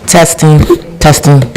Testing, testing.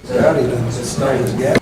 Rowdy done stole his gas.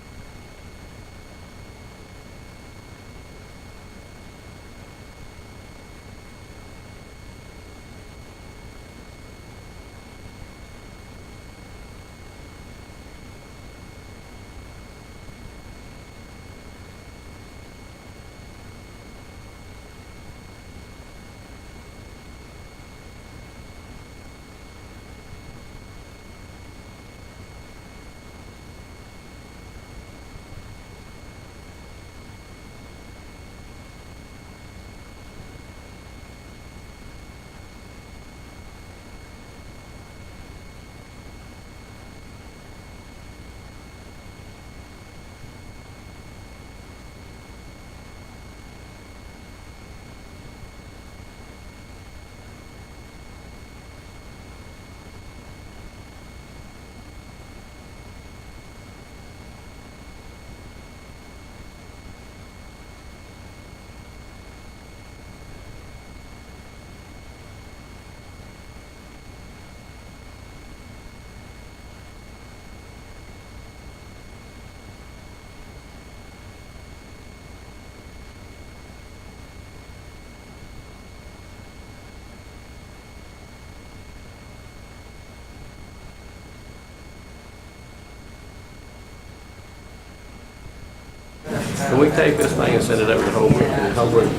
Can we take this thing and send it over to Holbrook?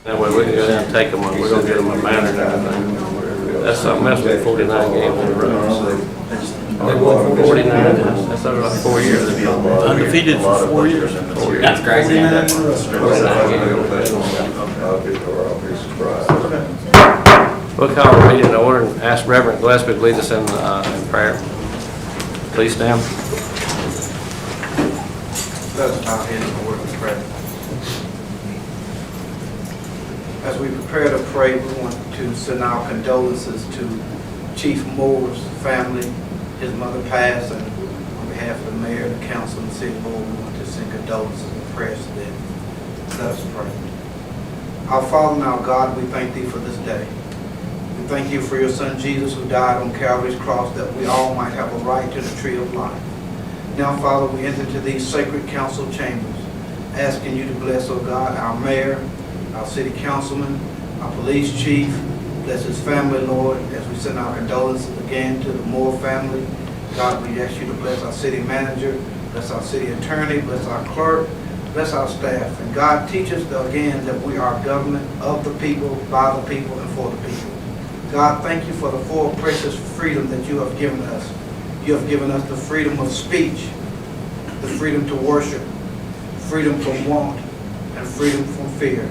That way we can go down and take them, and we're gonna get them a banner and everything. That's something else with 49 games in a row. They won 49, that's over like 4 years. Undefeated for 4 years. That's crazy. 49 games. We'll call the meeting to order and ask Reverend Gillespie to lead us in prayer. Please stand. Let us bow heads in a word of prayer. As we prepare to pray, we want to send our condolences to Chief Moore's family. His mother passed, and on behalf of the mayor, the council, and the city board, we want to send condolences and prayers to them. Let us pray. Our Father and our God, we thank Thee for this day. We thank You for Your Son Jesus, who died on Calvary's cross, that we all might have a right to the tree of life. Now, Father, we enter into these sacred council chambers, asking You to bless, oh God, our mayor, our city councilman, our police chief. Bless his family, Lord, as we send our condolences again to the Moore family. God, we ask You to bless our city manager, bless our city attorney, bless our clerk, bless our staff. And God, teach us again that we are government of the people, by the people, and for the people. God, thank You for the full precious freedom that You have given us. You have given us the freedom of speech, the freedom to worship, freedom from want, and freedom from fear.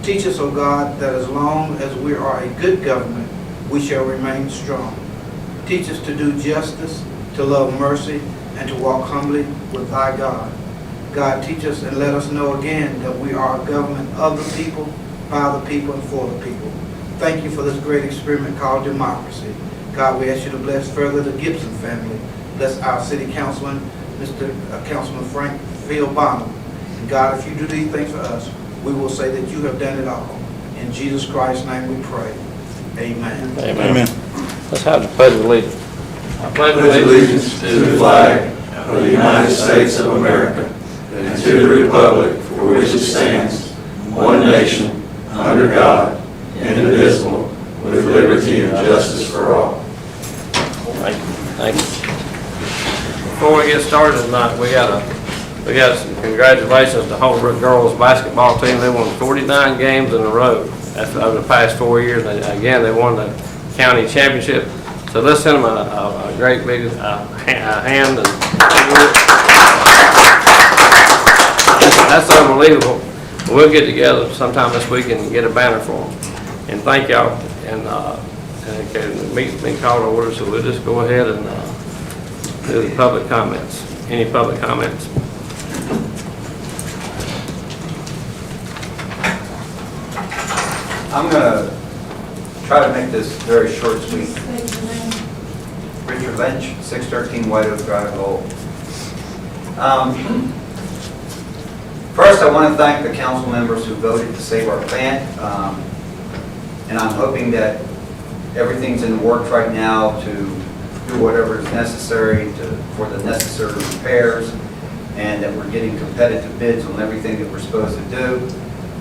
Teach us, O God, that as long as we are a good government, we shall remain strong. Teach us to do justice, to love mercy, and to walk humbly with Thy God. God, teach us and let us know again that we are a government of the people, by the people, and for the people. Thank You for this great experiment called democracy. God, we ask You to bless further the Gibson family. Bless our city councilman, Mr. Councilman Frank Field Bonham. And God, if You do these things for us, we will say that You have done it all. In Jesus Christ's name we pray. Amen. Amen. Let's have the pledge of allegiance. I pledge allegiance to the flag of the United States of America and to the republic for which it stands, one nation, under God, indivisible, with liberty and justice for all. Thank you. Thank you. Before we get started tonight, we got some congratulations to Holbrook girls basketball team. They won 49 games in a row. That's over the past 4 years. And again, they won the county championship. So let's send them a great big hand. And that's unbelievable. We'll get together sometime this week and get a banner for them. And thank y'all. And the meeting's been called to order, so we'll just go ahead and do the public comments. Any public comments? I'm going to try to make this very short, sweet. Richard Lynch, 613 White Oak Drive, Lowell. First, I want to thank the council members who voted to save our plant, and I'm hoping that everything's in the works right now to do whatever is necessary for the necessary repairs, and that we're getting competitive bids on everything that we're supposed to do.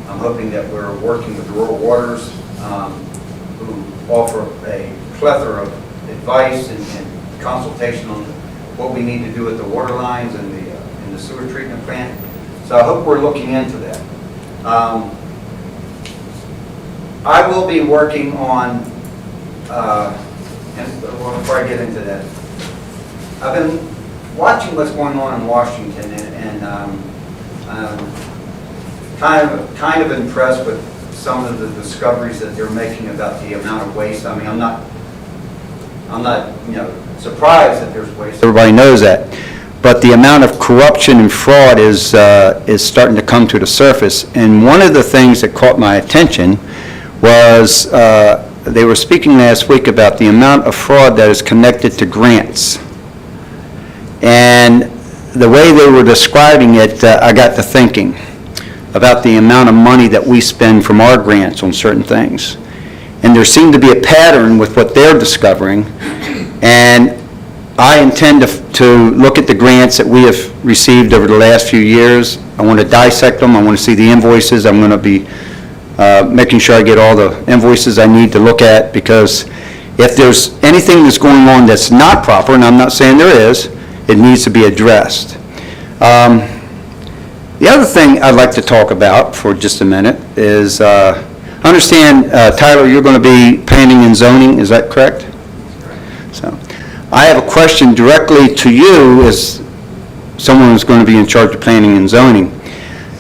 I'm hoping that we're working with Rural Waters, who offer a plethora of advice and consultation on what we need to do with the water lines and the sewer treatment plant. So I hope we're looking into that. I will be working on, and before I get into that, I've been watching what's going on in Washington, and kind of impressed with some of the discoveries that they're making about the amount of waste. I mean, I'm not surprised that there's waste. Everybody knows that. But the amount of corruption and fraud is starting to come to the surface. And one of the things that caught my attention was they were speaking last week about the amount of fraud that is connected to grants. And the way they were describing it, I got to thinking about the amount of money that we spend from our grants on certain things. And there seemed to be a pattern with what they're discovering. And I intend to look at the grants that we have received over the last few years. I want to dissect them. I want to see the invoices. I'm going to be making sure I get all the invoices I need to look at, because if there's anything that's going on that's not proper, and I'm not saying there is, it needs to be addressed. The other thing I'd like to talk about for just a minute is, I understand, Tyler, you're going to be planning and zoning, is that correct? So, I have a question directly to you as someone who's going to be in charge of planning and zoning.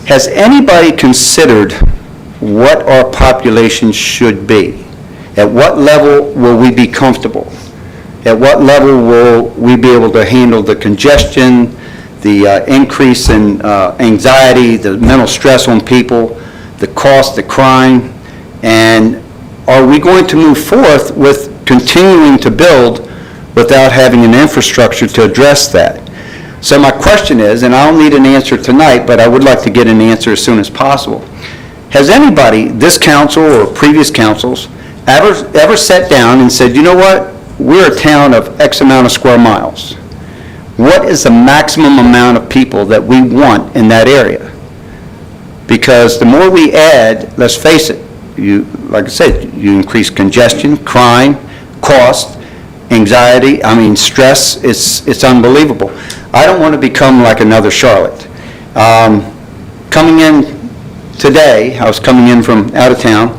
Has anybody considered what our population should be? At what level will we be comfortable? At what level will we be able to handle the congestion, the increase in anxiety, the mental stress on people, the cost, the crime, and are we going to move forth with continuing to build without having an infrastructure to address that? So my question is, and I don't need an answer tonight, but I would like to get an answer as soon as possible. Has anybody, this council or previous councils, ever sat down and said, you know what, we're a town of X amount of square miles. What is the maximum amount of people that we want in that area? Because the more we add, let's face it, like I said, you increase congestion, crime, cost, anxiety, stress, it's unbelievable. I don't want to become like another Charlotte. Coming in today, I was coming in from out of town,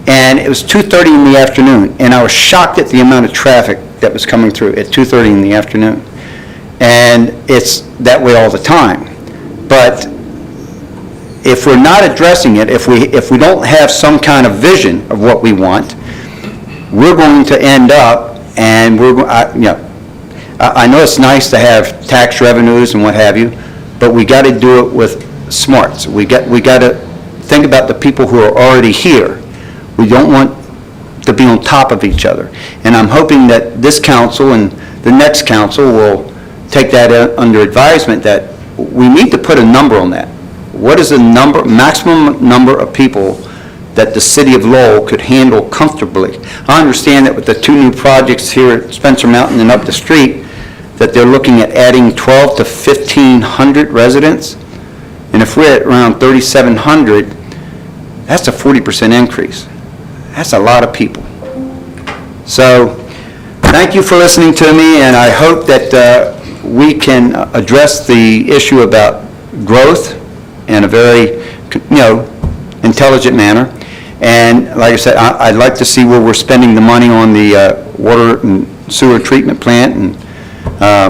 and it was 2:30 in the afternoon, and I was shocked at the amount of traffic that was coming through at 2:30 in the afternoon. And it's that way all the time. But if we're not addressing it, if we don't have some kind of vision of what we want, we're going to end up, and I know it's nice to have tax revenues and what have you, but we got to do it with smarts. We got to think about the people who are already here. We don't want to be on top of each other. And I'm hoping that this council and the next council will take that under advisement, that we need to put a number on that. What is the maximum number of people that the city of Lowell could handle comfortably? I understand that with the two new projects here at Spencer Mountain and up the street, that they're looking at adding 1,200 to 1,500 residents. And if we're at around 3,700, that's a 40% increase. That's a lot of people. So, thank you for listening to me, and I hope that we can address the issue about growth in a very, intelligent manner. And like I said, I'd like to see where we're spending the money on the water and sewer treatment plant, and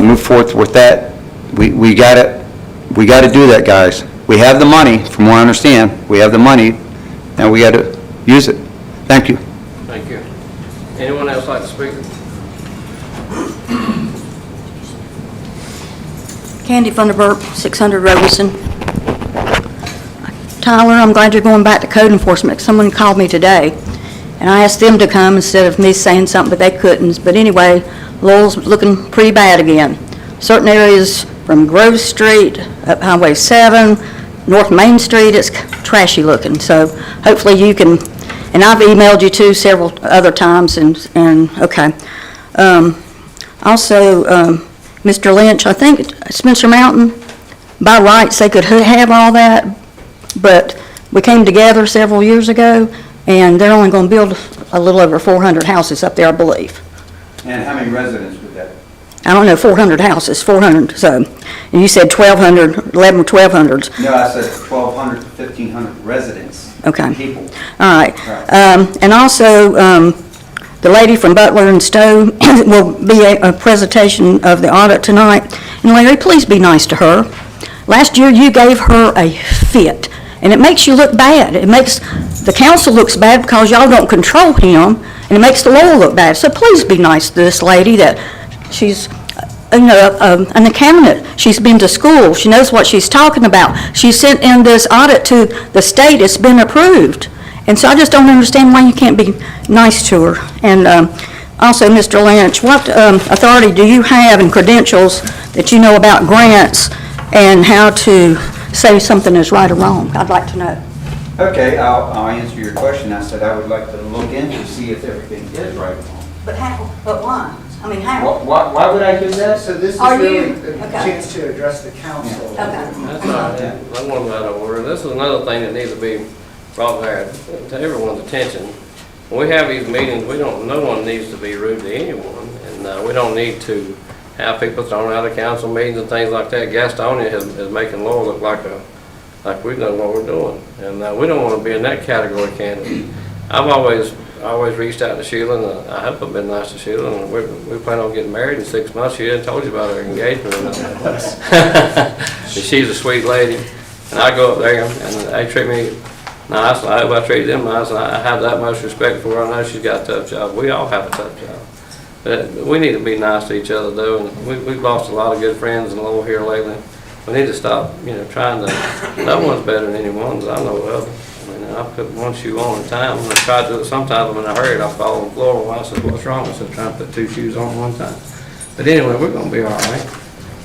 move forth with that. We got to do that, guys. We have the money, from what I understand. We have the money, and we got to use it. Thank you. Thank you. Anyone else like to speak? Candy Funderburk, 600 Robeson. Tyler, I'm glad you're going back to code enforcement. Someone called me today, and I asked them to come instead of me saying something, but they couldn't. But anyway, Laurel's looking pretty bad again. Certain areas from Grove Street, up Highway 7, North Main Street, it's trashy looking. So hopefully you can, and I've emailed you too several other times, and okay. Also, Mr. Lynch, I think Spencer Mountain, by rights, they could have all that, but we came together several years ago, and they're only going to build a little over 400 houses up there, I believe. And how many residents would that? I don't know, 400 houses, 400, so, and you said 1,200, 11 or 1,200s. No, I said 1,200 to 1,500 residents. Okay. People. All right. Right. And also, the lady from Butler and Stowe will be a presentation of the audit tonight. And Larry, please be nice to her. Last year, you gave her a fit, and it makes you look bad. It makes the council looks bad because y'all don't control him, and it makes the law look bad. So please be nice to this lady that she's, an accountant. She's been to school. She knows what she's talking about. She sent in this audit to the state. It's been approved. And so I just don't understand why you can't be nice to her. And also, Mr. Lynch, what authority do you have and credentials that you know about grants and how to say something is right or wrong? I'd like to know. Okay, I'll answer your question. I said I would like to look in to see if everything is right or wrong. But how? But why? I mean, how? Why would I do that? So this is Are you- really a okay. chance to address the council. Okay. That's not, I want that over. This is another thing that needs to be brought there to everyone's attention. When we have these meetings, no one needs to be rude to anyone, and we don't need to have people thrown out of council meetings and things like that. Gastonia is making Laurel look like we know what we're doing, and we don't want to be in that category, candidate. I've always reached out to Sheila, and I hope I've been nice to Sheila, and we plan on getting married in 6 months. She hadn't told you about her engagement or nothing. And she's a sweet lady, and I go up there, and they treat me nice. I hope I treat them nice, and I have that much respect for her. I know she's got a tough job. We all have a tough job. But we need to be nice to each other, though, and we've lost a lot of good friends in Lowell here lately. We need to stop, trying to, no one's better than anyone that I know of. I mean, I put one shoe on at a time. I try to do it sometimes, when I hurry, I fall on the floor. Well, I said, what's wrong? I said, trying to put 2 shoes on at one time. But anyway, we're going to be all right.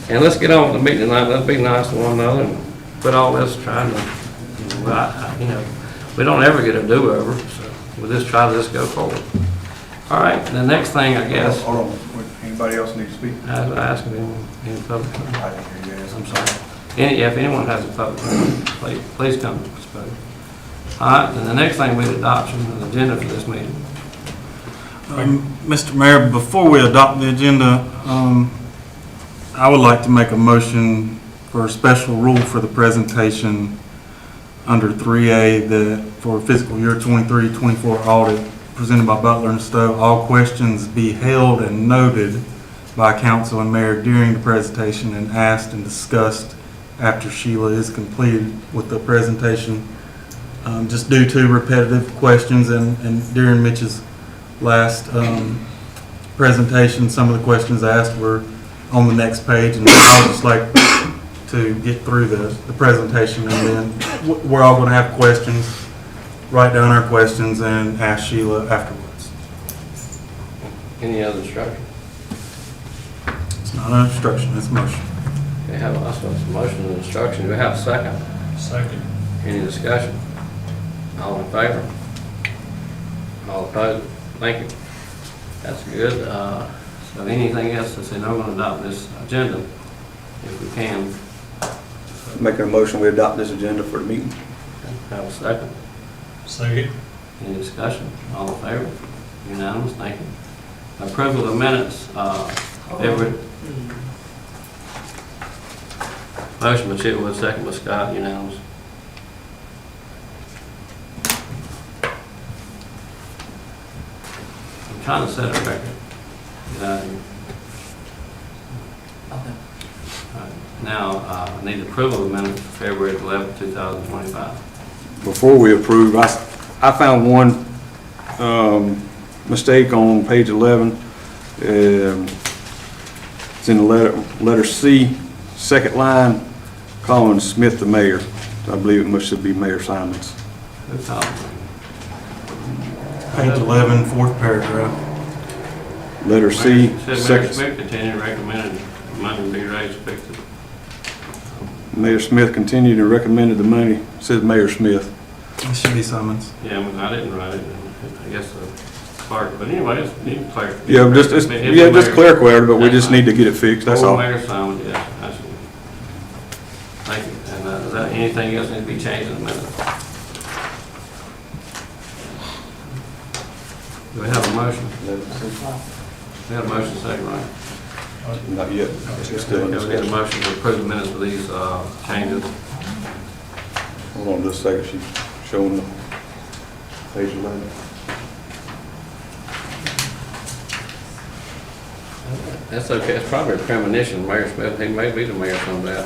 And let's get on with the meeting tonight. Let's be nice to one another and quit all this trying to, we don't ever get a do-over, so we'll just try to just go forward. All right, the next thing, I guess, Hold on, anybody else need to speak? I was asking any public, I didn't hear you ask. I'm sorry. If anyone has a public comment, please come to speak. All right, and the next thing we had adoption of the agenda for this meeting. Mr. Mayor, before we adopt the agenda, I would like to make a motion for a special rule for the presentation under 3A that for fiscal year 23-24 audit presented by Butler and Stowe, all questions be held and noted by council and mayor during the presentation and asked and discussed after Sheila is completed with the presentation. Just due to repetitive questions and during Mitch's last presentation, some of the questions asked were on the next page, and I would just like to get through the presentation, and then we're all going to have questions, write down our questions, and ask Sheila afterwards. Any other instruction? It's not an instruction, it's a motion. We have also a motion and instruction. Do we have a second? Second. Any discussion? All in favor? All opposed? Thank you. That's good. So anything else to say, no, we're going to adopt this agenda if we can. Making a motion, we adopt this agenda for the meeting. Have a second. Second. Any discussion? All in favor? Unanimous, thank you. Approval of minutes, Everett. Motion by Chitwood, second by Scott, unanimous. I'm trying to set a record. Get out of here. All right. Now, I need approval of minutes for February 11th, 2025. Before we approve, I found one mistake on page 11. It's in the letter C, second line, calling Smith the mayor. I believe it must be Mayor Simons. Who called me? Page 11, fourth paragraph. Letter C, Said Mayor second. Smith continued recommended money be raised effective. Mayor Smith continued and recommended the money, says Mayor Smith. It should be Summons. Yeah, I didn't write it, I guess the clerk, but anyway, it's need clerk. Yeah, just clarify it, but we just need to get it fixed, that's all. Mayor Simon, yes, absolutely. Thank you. And is that anything else need to be changed in the minute? Do we have a motion? We have a motion second, right? Not yet. It's still in Okay, we need a discussion. motion to approve the minutes with these changes. Hold on just a second, she's showing the page 11. That's okay, it's probably a premonition, Mayor Smith, he may be the mayor someday.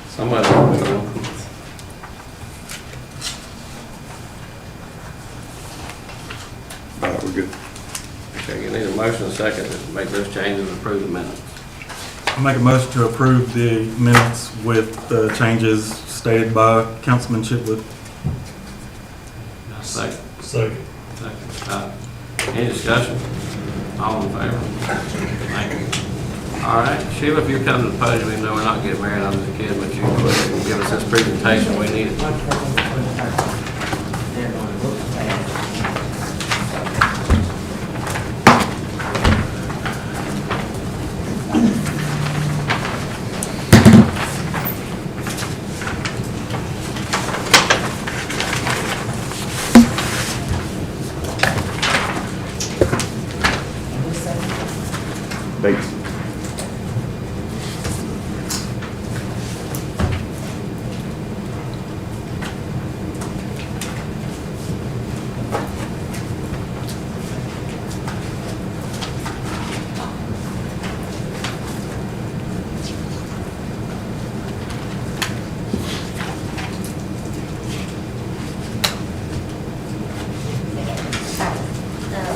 Somebody, you know. All right, we're good. Okay, you need a motion and a second to make those changes and approve the minutes. I'll make a motion to approve the minutes with the changes stated by Councilman Chitwood. Second. Second. Second. Any discussion? All in favor? Thank you. All right, Sheila, if you come to the podium, even though we're not getting married, I'm just a kid, but you go ahead and give us this presentation we need. Bates.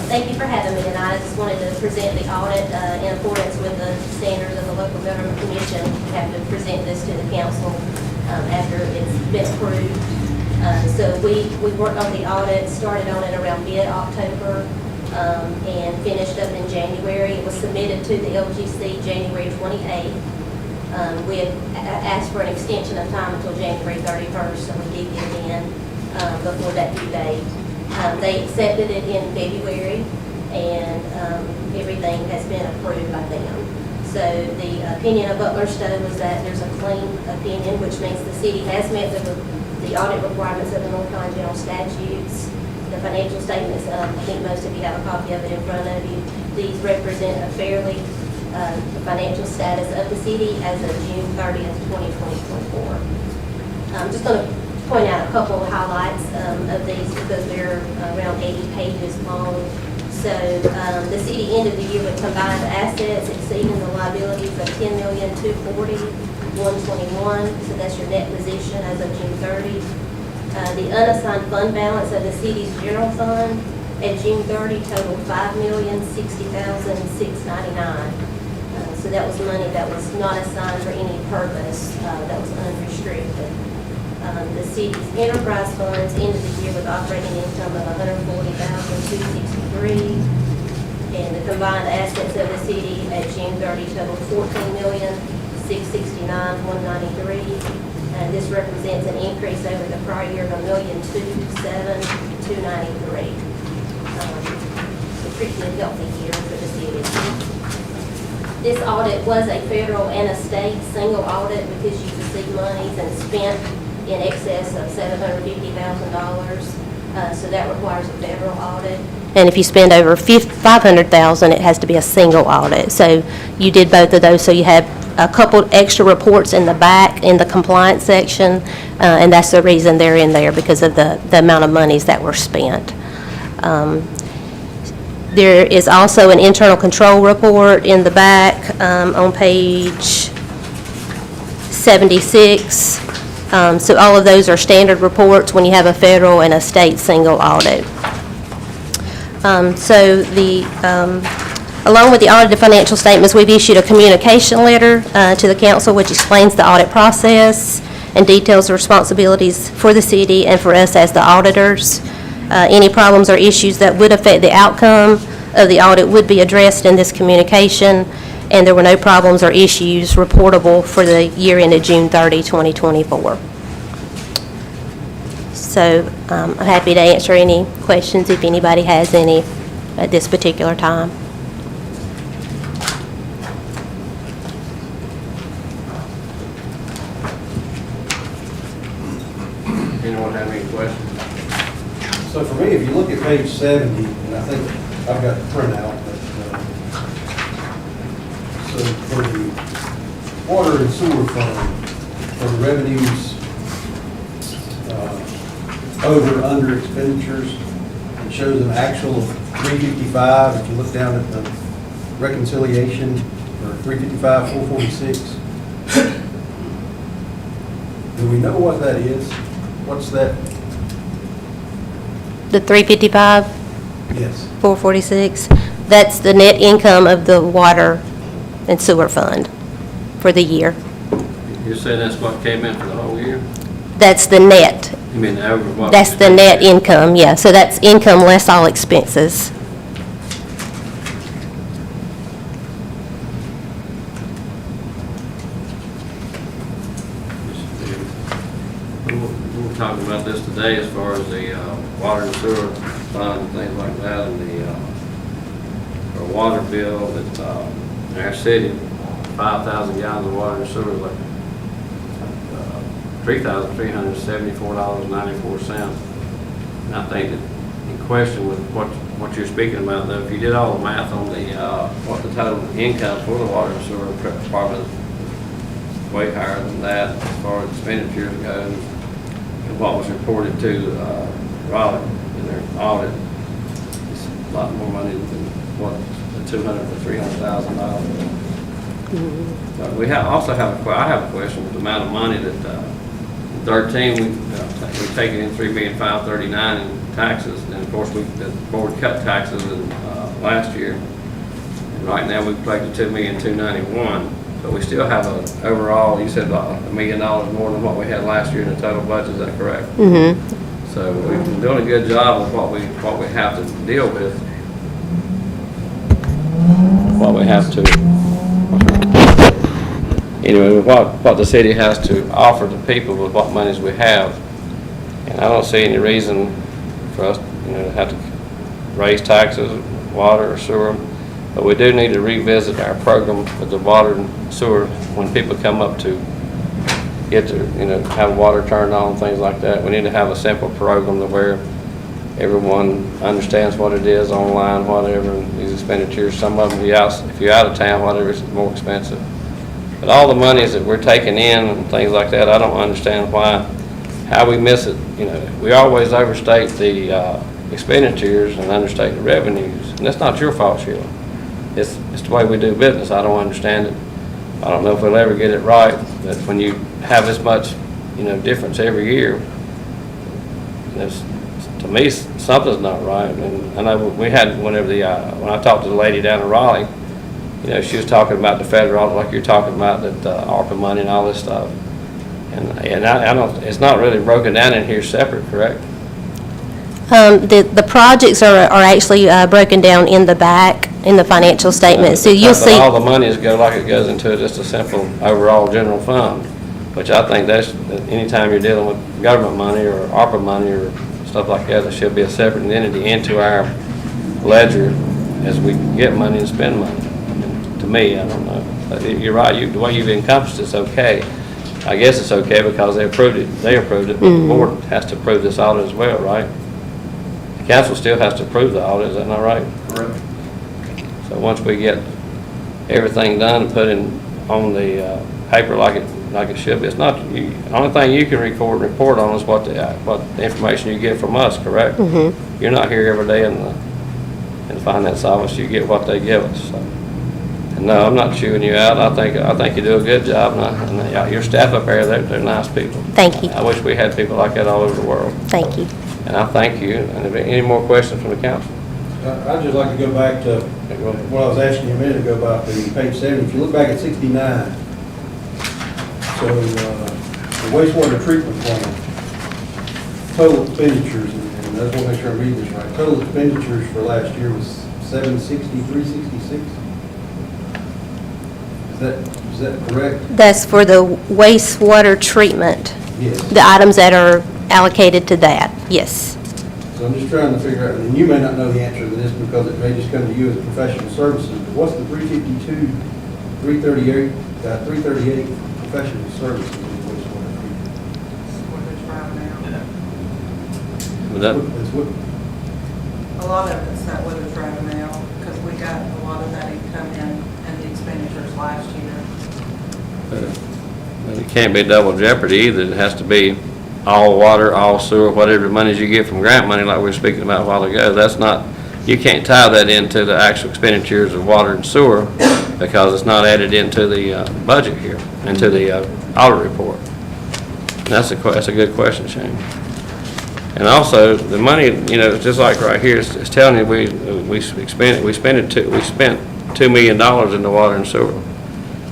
Thank you for having me tonight. I just wanted to present the audit in accordance with the standards of the Local Government Commission. We have to present this to the council after it's been approved. So we worked on the audit, started on it around mid-October and finished up in January. It was submitted to the LGC January 28th. We had asked for an extension of time until January 31st, so we did get it in before that due date. They accepted it in February, and everything has been approved by them. So the opinion of Butler Stowe was that there's a clean opinion, which means the city has met the audit requirements of the North Carolina General Statutes. The financial statements, I think most of you have a copy of it in front of you. These represent a fairly the financial status of the city as of June 30th, 2024. I'm just going to point out a couple of highlights of these because they're around 80 pages long. So the city ended the year with combined assets exceeding the liabilities of $10,240,121. So that's your net position as of June 30. The unassigned fund balance of the city's general fund at June 30 totaled $5,060,699. So that was money that was not assigned for any purpose, that was unrestricted. The city's enterprise funds ended the year with operating income of $140,263, and the combined assets of the city at June 30 totaled $14,669,193, and this represents an increase over the prior year of $1,207,293. A pretty good healthy year for the city. This audit was a federal and a state single audit because you received monies and spent in excess of $750,000, so that requires a federal audit. And if you spend over $500,000, it has to be a single audit. So you did both of those, so you have a couple extra reports in the back in the compliance section, and that's the reason they're in there, because of the amount of monies that were spent. There is also an internal control report in the back on page 76. So all of those are standard reports when you have a federal and a state single audit. Along with the audited financial statements, we've issued a communication letter to the council which explains the audit process and details the responsibilities for the city and for us as the auditors. Any problems or issues that would affect the outcome of the audit would be addressed in this communication, and there were no problems or issues reportable for the year ended June 30, 2024. So I'm happy to answer any questions if anybody has any at this particular time. Anyone have any questions? So for me, if you look at page 70, and I think I've got the printout, but, so for the water and sewer fund, for the revenues, over, under expenditures, it shows an actual of 355. If you look down at the reconciliation, for 355, 446. Do we know what that is? What's that? The 355, Yes. 446, that's the net income of the water and sewer fund for the year. You said that's what came in for the whole year? That's the net. You mean over what? That's the net income, yeah. So that's income less all expenses. We were talking about this today as far as the water and sewer fund and things like that, and the our water bill that in our city, 5,000 gallons of water and sewer is like $3,374.94. And I think that in question with what you're speaking about, though, if you did all the math on the what the total income for the water and sewer department is way higher than that as far as expenditures goes, and what was reported to Raleigh in their audit, it's a lot more money than what the $200,000 to $300,000. But we also have I have a question with the amount of money that 13 we're taking in $3,539,000 in taxes, and of course the board cut taxes in last year. And right now we've collected $2,291,000, but we still have a overall. You said about $1 million more than what we had last year in the total budget. Is that correct? Mm-hmm. So we've been doing a good job of what we have to deal with. What we have to. Anyway, what the city has to offer to people with what monies we have. And I don't see any reason for us, to have to raise taxes, water or sewer. But we do need to revisit our program with the water and sewer when people come up to get to, have water turned on, things like that. We need to have a simple program to where everyone understands what it is online, whatever, and these expenditures. Some of them, if you're out of town, whatever, it's more expensive. But all the monies that we're taking in and things like that, I don't understand how we miss it. We always overstate the expenditures and understate the revenues. And that's not your fault, Sheila. It's the way we do business. I don't understand it. I don't know if we'll ever get it right, but when you have this much, difference every year, to me, something's not right. And I know we had, when I talked to the lady down in Raleigh, she was talking about the federal, like you're talking about, that ARPA money and all this stuff. And I don't, it's not really broken down in here separate, correct? The projects are actually broken down in the back, in the financial statement. So you'll see. All the monies go like it goes into just a simple overall general fund, which I think that's, anytime you're dealing with government money or ARPA money or stuff like that, there should be a separate entity into our ledger as we get money and spend money. To me, I don't know. But you're right, the way you've encompassed it's okay. I guess it's okay because they approved it, but the board has to approve this audit as well, right? The council still has to approve the audit, is that not right? Correct. So once we get everything done and put on the paper like it should be, it's not, the only thing you can record and report on is what the information you get from us, correct? Mm-hmm. You're not here every day in the finance office, you get what they give us, so. And no, I'm not chewing you out. I think you do a good job, and your staff up there, they're nice people. Thank you. I wish we had people like that all over the world. Thank you. And I thank you. And if there any more questions from the council? I'd just like to go back to what I was asking you a minute ago about the page 70. If you look back at 69, so the wastewater treatment plant, total expenditures and I just want to make sure I'm reading this right. Total expenditures for last year was 760,366. Is that correct? That's for the wastewater treatment, Yes. the items that are allocated to that, yes. So I'm just trying to figure out, and you may not know the answer to this because it may just come to you as professional services, but what's the 352, 338, 338 professional services in wastewater treatment? Would that, That's what, A lot of it's that weather trap now, because we got a lot of that income in and the expenditures last year. but it can't be double jeopardy either. It has to be all water, all sewer, whatever monies you get from grant money like we were speaking about a while ago. That's not, you can't tie that into the actual expenditures of water and sewer because it's not added into the budget here, into the audit report. That's a good question, Shane. And also, the money, you know, just like right here, it's telling you we spent $2 million in the water and sewer.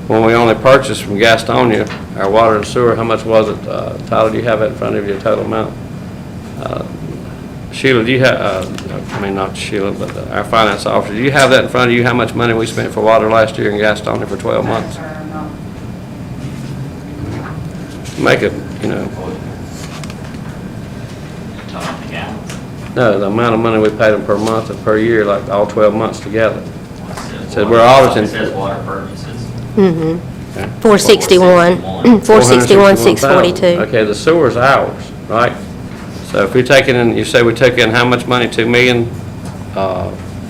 When we only purchased from Gastonia, our water and sewer, how much was it? Tyler, do you have that in front of you, total amount? Sheila, do you have, I mean, not Sheila, but our finance officer, do you have that in front of you, how much money we spent for water last year in Gastonia for 12 months? Make it, you know. No, the amount of money we paid them per month and per year, like all 12 months together. Said we're auditing. It says water purchases. Okay. 461, 461, 642. Okay, the sewer's ours, right? So if we take it in, you say we took in how much money? $2 million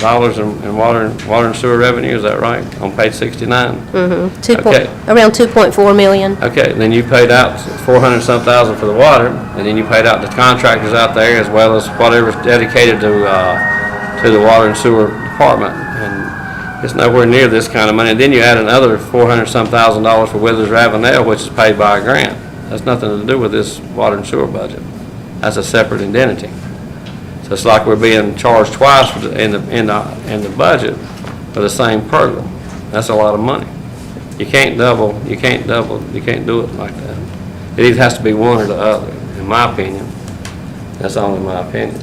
in water and sewer revenue, is that right? On page 69? Okay. Around 2.4 million. Okay, then you paid out 400-some thousand for the water, and then you paid out the contractors out there as well as whatever's dedicated to the water and sewer department. And it's nowhere near this kind of money. And then you add another 400-some thousand for Withers Ravenel, which is paid by a grant. That's nothing to do with this water and sewer budget. That's a separate entity. So it's like we're being charged twice for in the budget for the same program. That's a lot of money. You can't do it like that. It either has to be one or the other, in my opinion. That's only my opinion.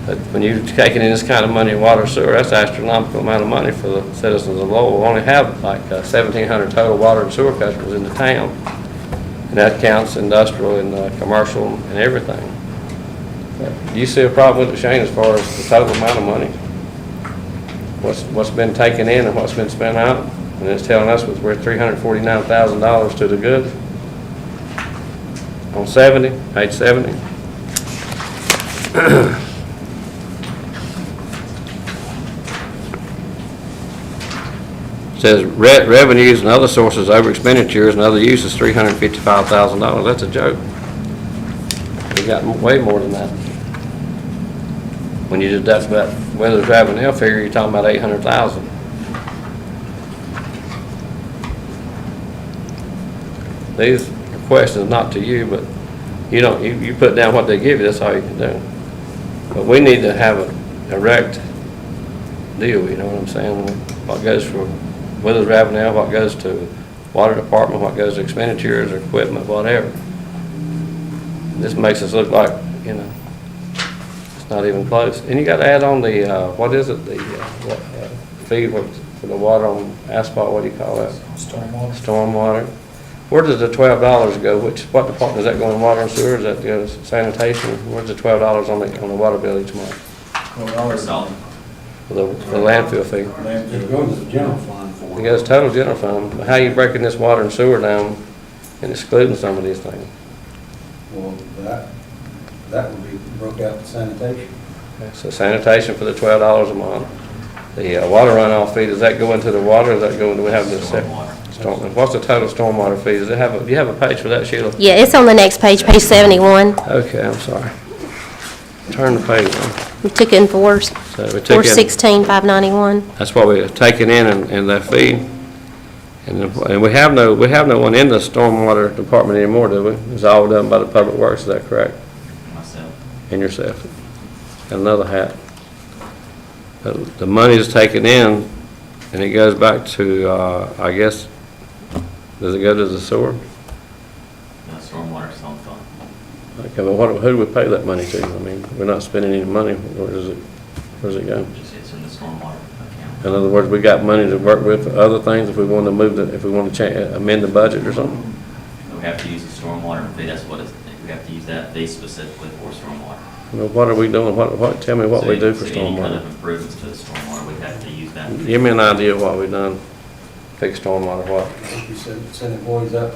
But when you're taking in this kind of money in water and sewer, that's an astronomical amount of money for the citizens of Lowell. We only have like 1,700 total water and sewer customers in the town. And that counts industrial and commercial and everything. Do you see a problem with it, Shane, as far as the total amount of money? What's been taken in and what's been spent out? And it's telling us we're $349,000 to the good on 70, page 70. It says revenues and other sources over expenditures and other uses $355,000. That's a joke. We got way more than that. When you deduct that Withers Ravenel figure, you're talking about 800,000. These are questions not to you, but you put down what they give you, that's all you can do. But we need to have a direct deal, you know what I'm saying? What goes for Withers Ravenel, what goes to water department, what goes to expenditures or equipment, whatever. This makes us look like, you know, it's not even close. And you got to add on the, what is it, the fee for the water on asphalt, what do you call that? Stormwater. Where does the $12 go? What department, does that go in water and sewer? Does that go to sanitation? Where's the $12 on the water bill each month? The landfill fee. it goes to the general fund for It goes total general fund. How are you breaking this water and sewer down and excluding some of these things? Well, that would be broke out to sanitation. Okay, so sanitation for the $12 a month. The water runoff fee, does that go into the water, or does that go into, we have this storm? What's the total stormwater fee? Does it have do you have a page for that, Sheila? Yeah, it's on the next page, page 71. Okay, I'm sorry. Turn the page on. We took in So we took in, 416,591. that's what we're taking in that fee. And we have no one in the stormwater department anymore, do we? It's all done by the Public Works, is that correct? Myself. And yourself. Got another hat. But the money is taken in, and it goes back to, I guess, does it go to the sewer? No, stormwater is on fund. Yeah, but who do we pay that money to? I mean, we're not spending any money, where does it go? Just it's in the stormwater account. In other words, we got money to work with for other things if we want to move if we want to amend the budget or something? We have to use the stormwater fee, that's what it's, we have to use that fee specifically for stormwater. Well, what are we doing? Tell me what we do for So any kind stormwater. of improvements to the stormwater, we have to use that. fee. Give me an idea of what we've done, fix stormwater, what? Like you said, send employees up,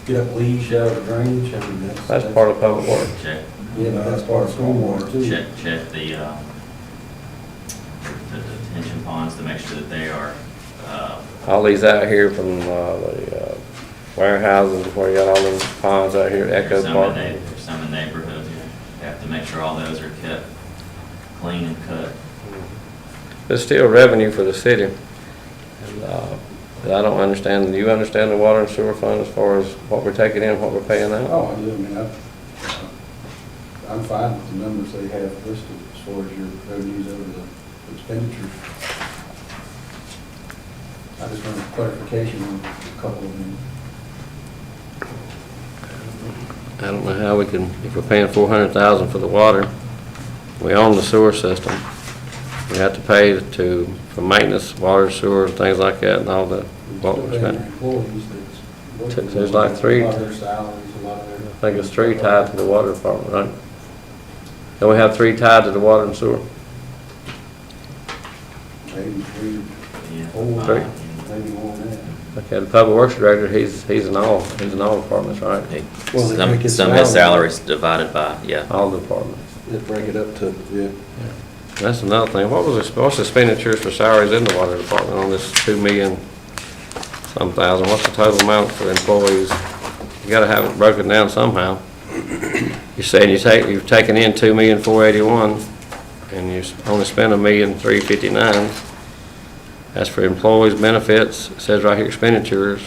get up leash out of the drainage, I mean, That's part of public works. Check, Yeah, but that's part of stormwater too. check the detention ponds to make sure that they are, All these out here from the warehouses, where you got all them ponds out here, Echo Park. there's some in neighborhoods, you have to make sure all those are kept clean and cut. There's still revenue for the city. And, I don't understand, do you understand the water and sewer fund as far as what we're taking in, what we're paying out? Oh, I do, I mean, I'm fine with the numbers they have listed as far as your revenues over the expenditures. I just wanted clarification on a couple of them. I don't know how we can, if we're paying $400,000 for the water, we own the sewer system. We have to pay for maintenance, water, sewer, things like that, and all the, what we're spending. Employees that's working. There's like three- A lot of their salaries, a lot of their. I think it's 3 tied to the water department, right? Don't we have 3 tied to the water and sewer? Maybe three, Yeah. four, Three. maybe more than that. Okay, the public works director, he's in all departments, right? Well, they break his Some of his salary. salaries divided by, yeah. All the departments. They break it up to, yeah. That's another thing. What's the expenditures for salaries in the water department on this 2 million some thousand? What's the total amount for employees? You gotta have it broken down somehow. You're saying you've taken in 2,481,000 and you only spent 1,359,000. That's for employees' benefits. It says right here expenditures.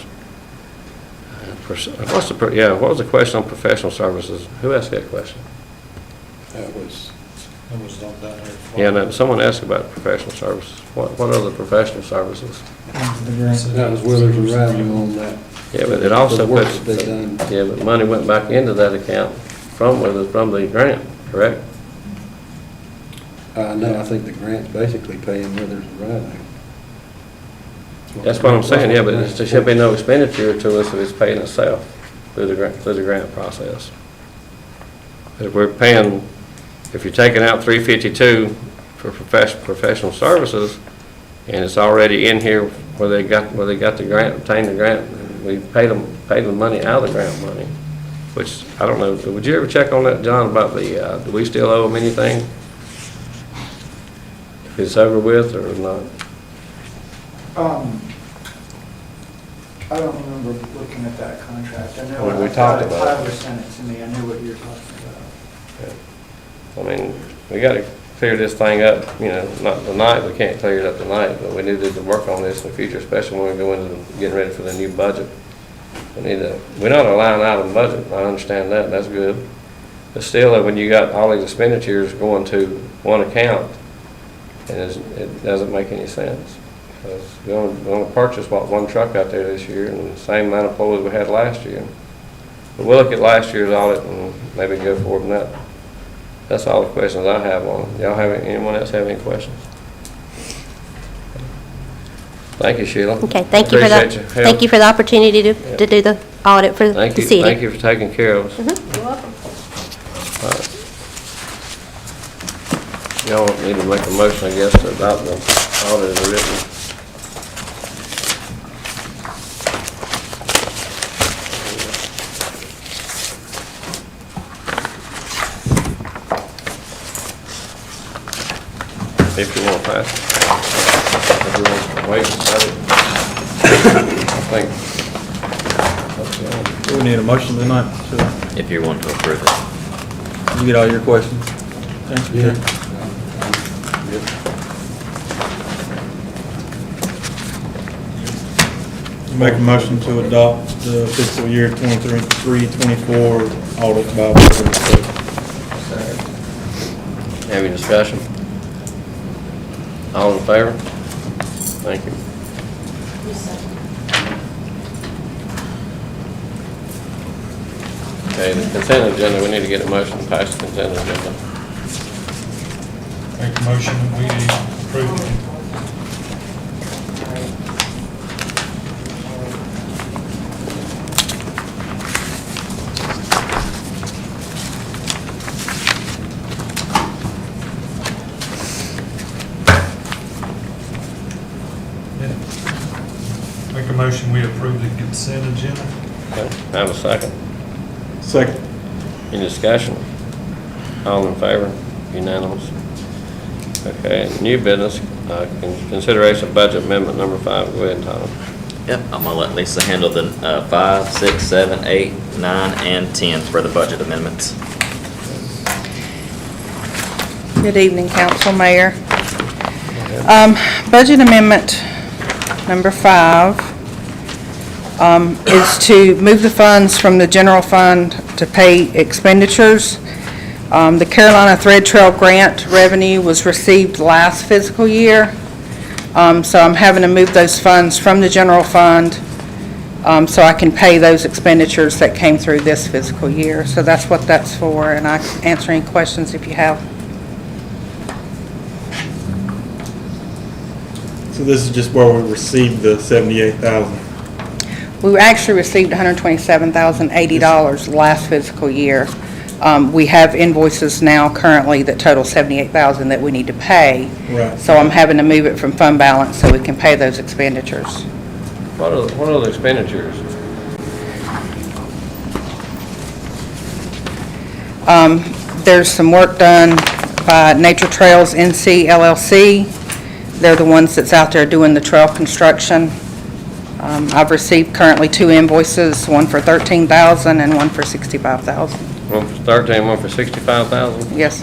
What was the question on professional services? Who asked that question? That was on down there. Yeah, no, someone asked about professional services. What other professional services? That was Willers and Rowley on that. Yeah, but it also The work puts, that they done. yeah, but money went back into that account from the grant, correct? No, I think the grant's basically paying Willers and Rowley. That's what I'm saying, yeah, but there should be no expenditure to us if it's paying itself through the grant process. If we're paying, if you're taking out 352 for professional services, and it's already in here where they got the grant, obtained the grant, we paid the money out of the grant money, which, I don't know, would you ever check on that, John, about do we still owe them anything? If it's over with or not? I don't remember looking at that contract. I know Well, we I talked got it. about it. Tyler sent it to me. I knew what you were talking about. I mean, we gotta clear this thing up, not tonight, we can't clear it up tonight, but we need to work on this in the future, especially when we go into getting ready for the new budget. We're not a line item budget, I understand that, that's good. But still, when you got all these expenditures going to one account, and it doesn't make any sense. Because we're gonna purchase, one truck out there this year, and the same amount of employees we had last year. But we'll look at last year's audit and maybe go forward from that. That's all the questions I have on it. Anyone else have any questions? Thank you, Sheila. Okay, thank you for Appreciate the, your help. thank you for the opportunity to do the audit for the Thank you, city. thank you for taking care of us. You're welcome. Y'all need to make a motion, I guess, to adopt the audit as written. If you want to pass it. If you want to wait, I think. Do we need a motion tonight? If you want to approve it. Did you get all your questions? Thank you. Yeah. Make a motion to adopt the fiscal year 23-24 audit by Board of State. Have any discussion? All in favor? Thank you. Okay, the consent agenda, we need to get a motion to pass the consent agenda. Make a motion that we approve it. Make a motion, we approve the consent agenda. Okay, have a second. Second. Any discussion? All in favor? Unanimous. Okay, new business, consideration of budget amendment number 5. Go ahead, Tyler. Yep, I'm gonna let Lisa handle the 5, 6, 7, 8, 9, and 10 for the budget amendments. Good evening, Council, Mayor. Budget amendment number 5 is to move the funds from the general fund to pay expenditures. The Carolina Thread Trail grant revenue was received last fiscal year, so I'm having to move those funds from the general fund so I can pay those expenditures that came through this fiscal year. So that's what that's for, and I can answer any questions if you have. So this is just where we received the 78,000. We actually received $127,080 last fiscal year. We have invoices now currently that total $78,000 that we need to pay. Right. So I'm having to move it from fund balance so we can pay those expenditures. What are the expenditures? There's some work done by Nature Trails NC LLC. They're the ones that's out there doing the trail construction. I've received currently 2 invoices, one for $13,000 and one for $65,000. One for 13, one for 65,000? Yes.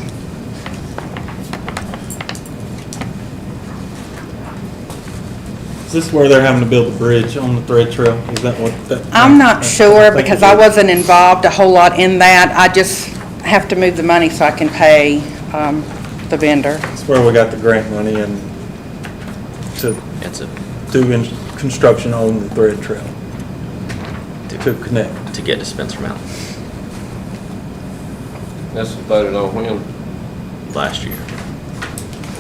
Is this where they're having to build a bridge on the Thread Trail? Is that what that? I'm not sure think because it I is. wasn't involved a whole lot in that. I just have to move the money so I can pay the vendor. It's where we got the grant money and to It's do construction on the Thread Trail to connect. to get to Spencer Mountain This was voted on when? last year.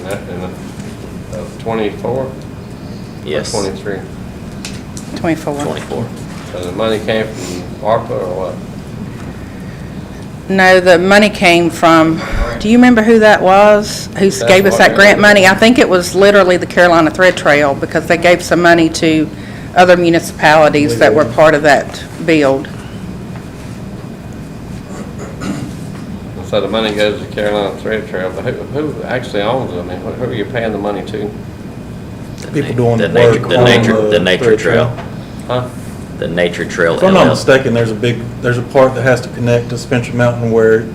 In 24? Yes. 23? 24. 24. So the money came from ARPA or what? No, the money came from, do you remember who that was? Who That's gave us what that I grant remember. money? I think it was literally the Carolina Thread Trail because they gave some money to other municipalities that were part of that build. So the money goes to Carolina Thread Trail, but who actually owns it? I mean, who are you paying the money to? People doing the nature, work the on nature, the the nature Thread trail. Huh? The nature trail. If I'm not LLC. mistaken, there's a part that has to connect to Spencer Mountain where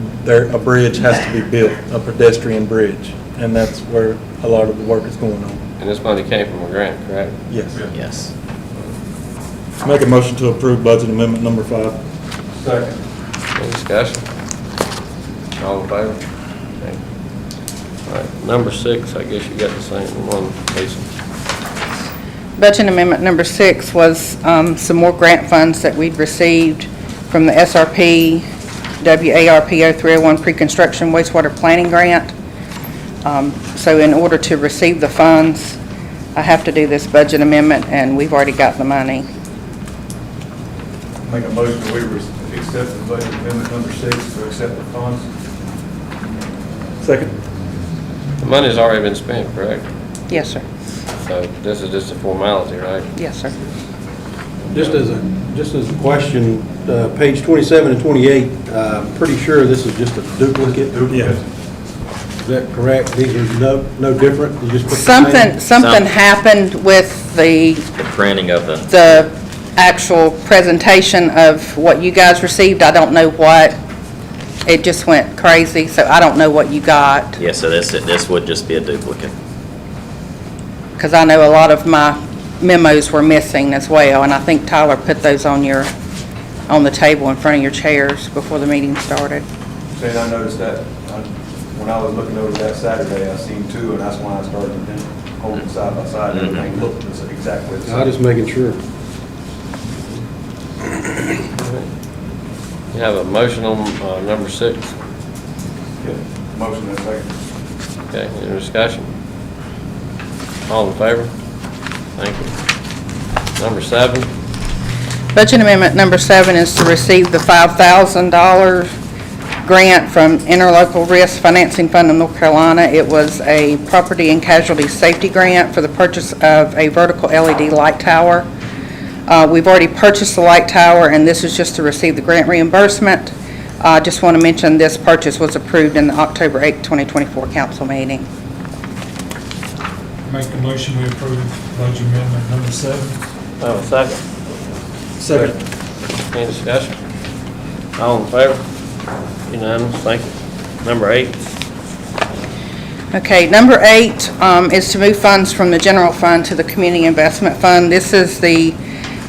a bridge has to be built, a pedestrian bridge, and that's where a lot of the work is going on. And this money came from a grant, correct? Yes. Yes. Make a motion to approve budget amendment number 5. Second. Any discussion? All in favor? Okay. All right, number 6, I guess you got the same one, Lisa. Budget amendment number 6 was some more grant funds that we'd received from the SRP WARPO 301 Pre-Construction Wastewater Planning Grant. So in order to receive the funds, I have to do this budget amendment, and we've already got the money. Make a motion that we accept the budget amendment number 6 to accept the funds. Second. The money's already been spent, correct? Yes, sir. So this is just a formality, right? Yes, sir. Just as a question, page 27 and 28, pretty sure this is just a duplicate. Yeah. Is that correct? These are no different? You just put the same? Something happened with the The printing of the, actual presentation of what you guys received. I don't know what. It just went crazy, so I don't know what you got. yeah, so this would just be a duplicate. Because I know a lot of my memos were missing as well, and I think Tyler put those on the table in front of your chairs before the meeting started. See, I noticed that, when I was looking over that Saturday, I seen 2, and that's when I started holding side by side, and everything looked exactly the same. I'm just making sure. You have a motion on number 6. Motion and second. Okay, any discussion? All in favor? Thank you. Number 7, Budget amendment number 7 is to receive the $5,000 grant from Interlocal Risk Financing Fund of North Carolina. It was a property and casualty safety grant for the purchase of a vertical LED light tower. We've already purchased the light tower, and this is just to receive the grant reimbursement. Just want to mention this purchase was approved in the October 8, 2024 council meeting. Make a motion, we approve budget amendment number 7. have a second. Second. Any discussion? All in favor? Unanimous, thank you. Number 8, Okay, number 8 is to move funds from the general fund to the community investment fund. This is the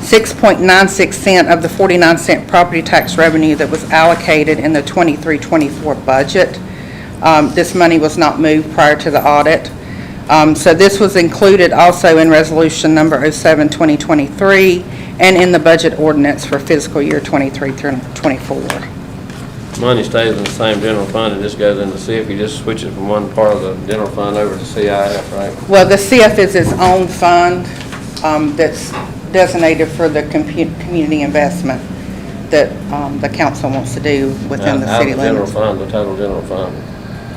6.96 cent of the 49 cent property tax revenue that was allocated in the 23-24 budget. This money was not moved prior to the audit. So this was included also in resolution number 07-2023 and in the budget ordinance for fiscal year 23 through 24. money stays in the same general fund and just goes into CIF. You just switch it from one part of the general fund over to CIF, right? Well, the CIF is its own fund that's designated for the community investment that the council wants to do within the city limits. The total general fund.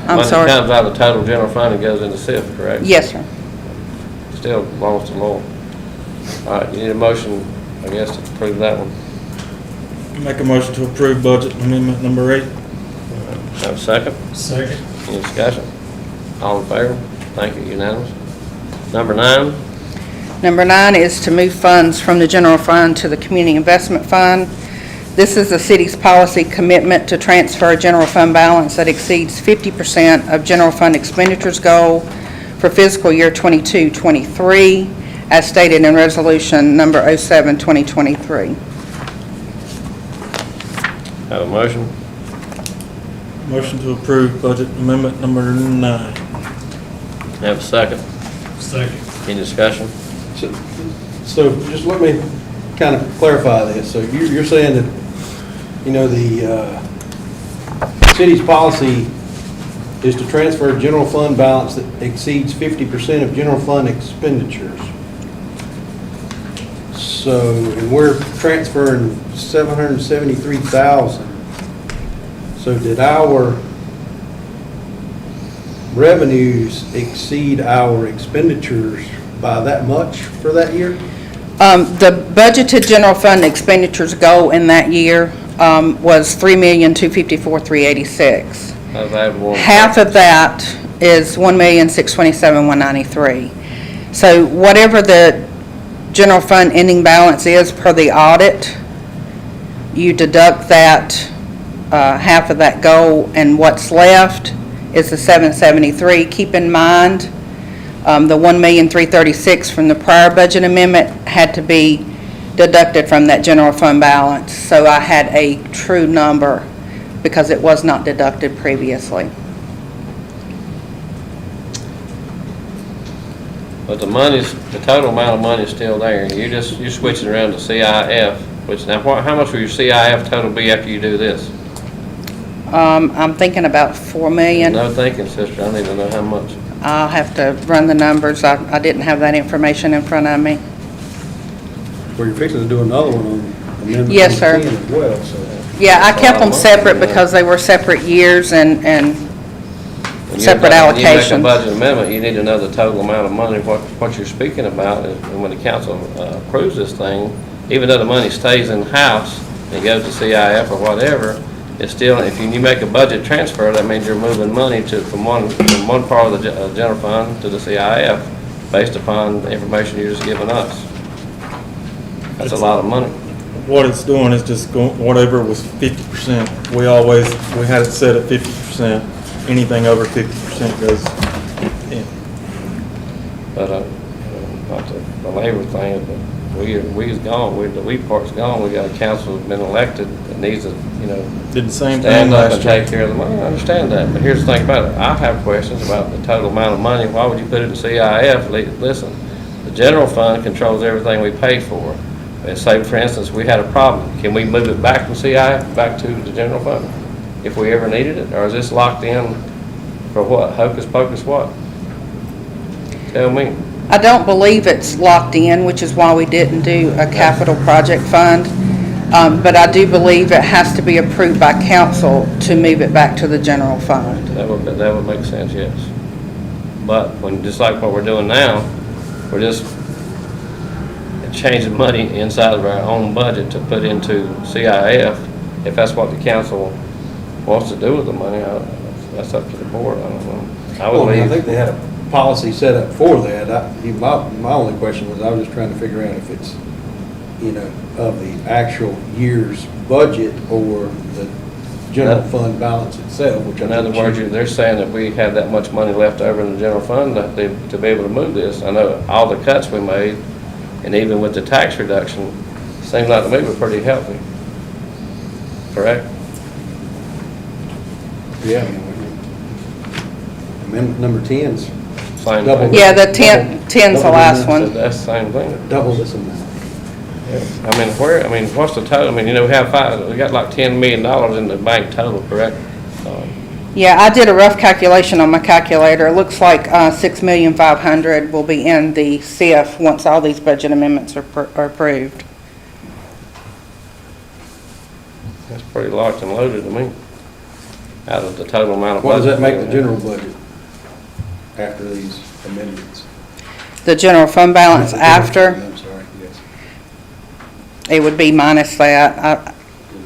I'm sorry? Money comes out of the total general fund and goes into CIF, correct? Yes, sir. Still belongs to Lowell. All right, you need a motion, I guess, to approve that one. Make a motion to approve budget amendment number 8. Have a second? Second. Any discussion? All in favor? Thank you, unanimous. Number 9, Number 9 is to move funds from the general fund to the community investment fund. This is the city's policy commitment to transfer a general fund balance that exceeds 50% of general fund expenditures goal for fiscal year 22-23, as stated in resolution number 07-2023. have a motion? Motion to approve budget amendment number 9. Have a second? Second. Any discussion? So just let me kind of clarify this. So you're saying that, you know, the city's policy is to transfer a general fund balance that exceeds 50% of general fund expenditures. So, and we're transferring 773,000. So did our revenues exceed our expenditures by that much for that year? The budgeted general fund expenditures goal in that year was $3,254,386. Half of that is $1,627,193. So whatever the general fund ending balance is per the audit, you deduct that half of that goal, and what's left is the 773. Keep in mind, the $1,336,000 from the prior budget amendment had to be deducted from that general fund balance. So I had a true number because it was not deducted previously. But the total amount of money is still there. You're switching around to CIF, which now, how much will your CIF total be after you do this? I'm thinking about $4 million. No thinking, sister. I need to know how much. I'll have to run the numbers. I didn't have that information in front of me. Well, you're fixing to do another one on amendment Yes, sir. number 10 as well, so. Yeah, I kept them separate because they were separate years and separate When you make a allocations. budget amendment, you need to know the total amount of money. What you're speaking about is, and when the council approves this thing, even though the money stays in-house and it goes to CIF or whatever, it's still, if you make a budget transfer, that means you're moving money from one part of the general fund to the CIF based upon the information you're just giving us. That's a lot of money. What it's doing is just going, whatever was 50%, we had it set at 50%. Anything over 50% goes in. But, not the labor thing, but we's gone, the we part's gone, we got a council that's been elected that needs to, Did the same thing stand up and last year. take care of the money. I understand that, but here's the thing about it. I have questions about the total amount of money. Why would you put it in CIF? Listen, the general fund controls everything we pay for. And say, for instance, we had a problem, can we move it back from CIF, back to the general fund? If we ever needed it, or is this locked in for what, hocus pocus what? Tell me. I don't believe it's locked in, which is why we didn't do a capital project fund. But I do believe it has to be approved by council to move it back to the general fund. That would make sense, yes. But when, just like what we're doing now, we're just changing money inside of our own budget to put into CIF. If that's what the council wants to do with the money, that's up to the board, I don't know. Well, I think they had a policy set up for that. My only question was, I was just trying to figure out if it's, you know, of the actual year's budget or the general fund balance itself, which I In other words, they're saying that we have that much money left over in the general fund to be able to move this. I know all the cuts we made, and even with the tax reduction, seems like to me we're pretty healthy. Correct? Yeah. Amendment number 10's Same double. thing. Yeah, the 10's the last So one. that's the same thing. Double this amount. I mean, what's the total? I mean, you know, we got like $10 million in the bank total, correct? Yeah, I did a rough calculation on my calculator. It looks like $6,500,000 will be in the CIF once all these budget amendments are approved. That's pretty locked and loaded to me, out of the total amount of. What does that make the budget. general budget after these amendments? The general fund balance after, I'm sorry, yes. it would be minus that.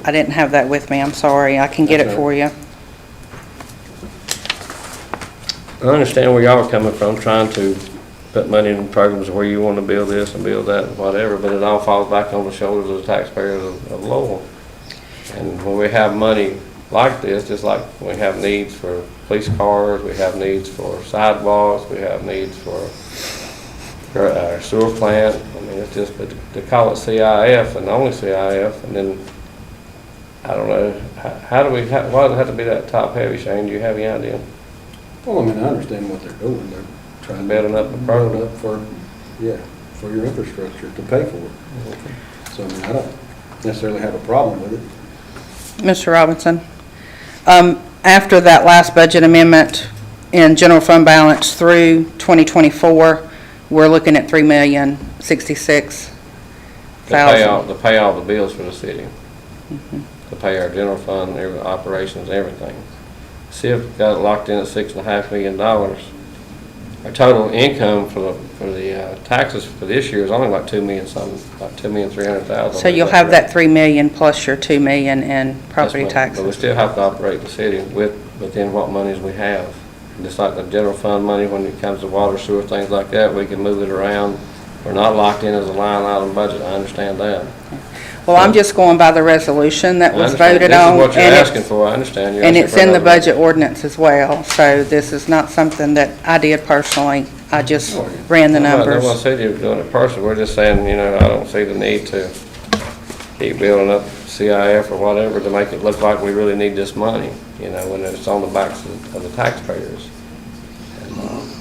I didn't have that with me, I'm sorry. I can get it That's for you. I understand where y'all are coming from, trying to put money in programs where you want to build this and build that and whatever, but it all falls back on the shoulders of the taxpayers of Lowell. And when we have money like this, just like we have needs for police cars, we have needs for sidewalks, we have needs for our sewer plant. I mean, it's just, but to call it CIF and only CIF, and then, I don't know, why does it have to be that top heavy, Shane? Do you have any idea? Well, I mean, I understand what they're doing. They're trying to Building up the program. build up for your infrastructure to pay for it. So, I mean, I don't necessarily have a problem with it. Mr. Robinson, after that last budget amendment in general fund balance through 2024, we're looking at $3,066,000. To pay all the bills for the city. To pay our general fund, operations, everything. CIF got it locked in at $6.5 million. Our total income for the taxes for this year is only like $2 million something, like $2,300,000. So you'll have that $3 million plus your $2 million in property Yes, ma'am. But we taxes. still have to operate the city within what monies we have. Just like the general fund money, when it comes to water, sewer, things like that, we can move it around. We're not locked in as a line item budget, I understand that. Well, I'm just going by the resolution that I was understand. voted on. This is what you're and it's- asking for, I understand. You're And asking it's for in the another- budget ordinance as well, so this is not something that I did personally. I just ran the No one numbers. said you were doing it personally, we're just saying, you know, I don't see the need to keep building up CIF or whatever to make it look like we really need this money, you know, when it's on the backs of the taxpayers. I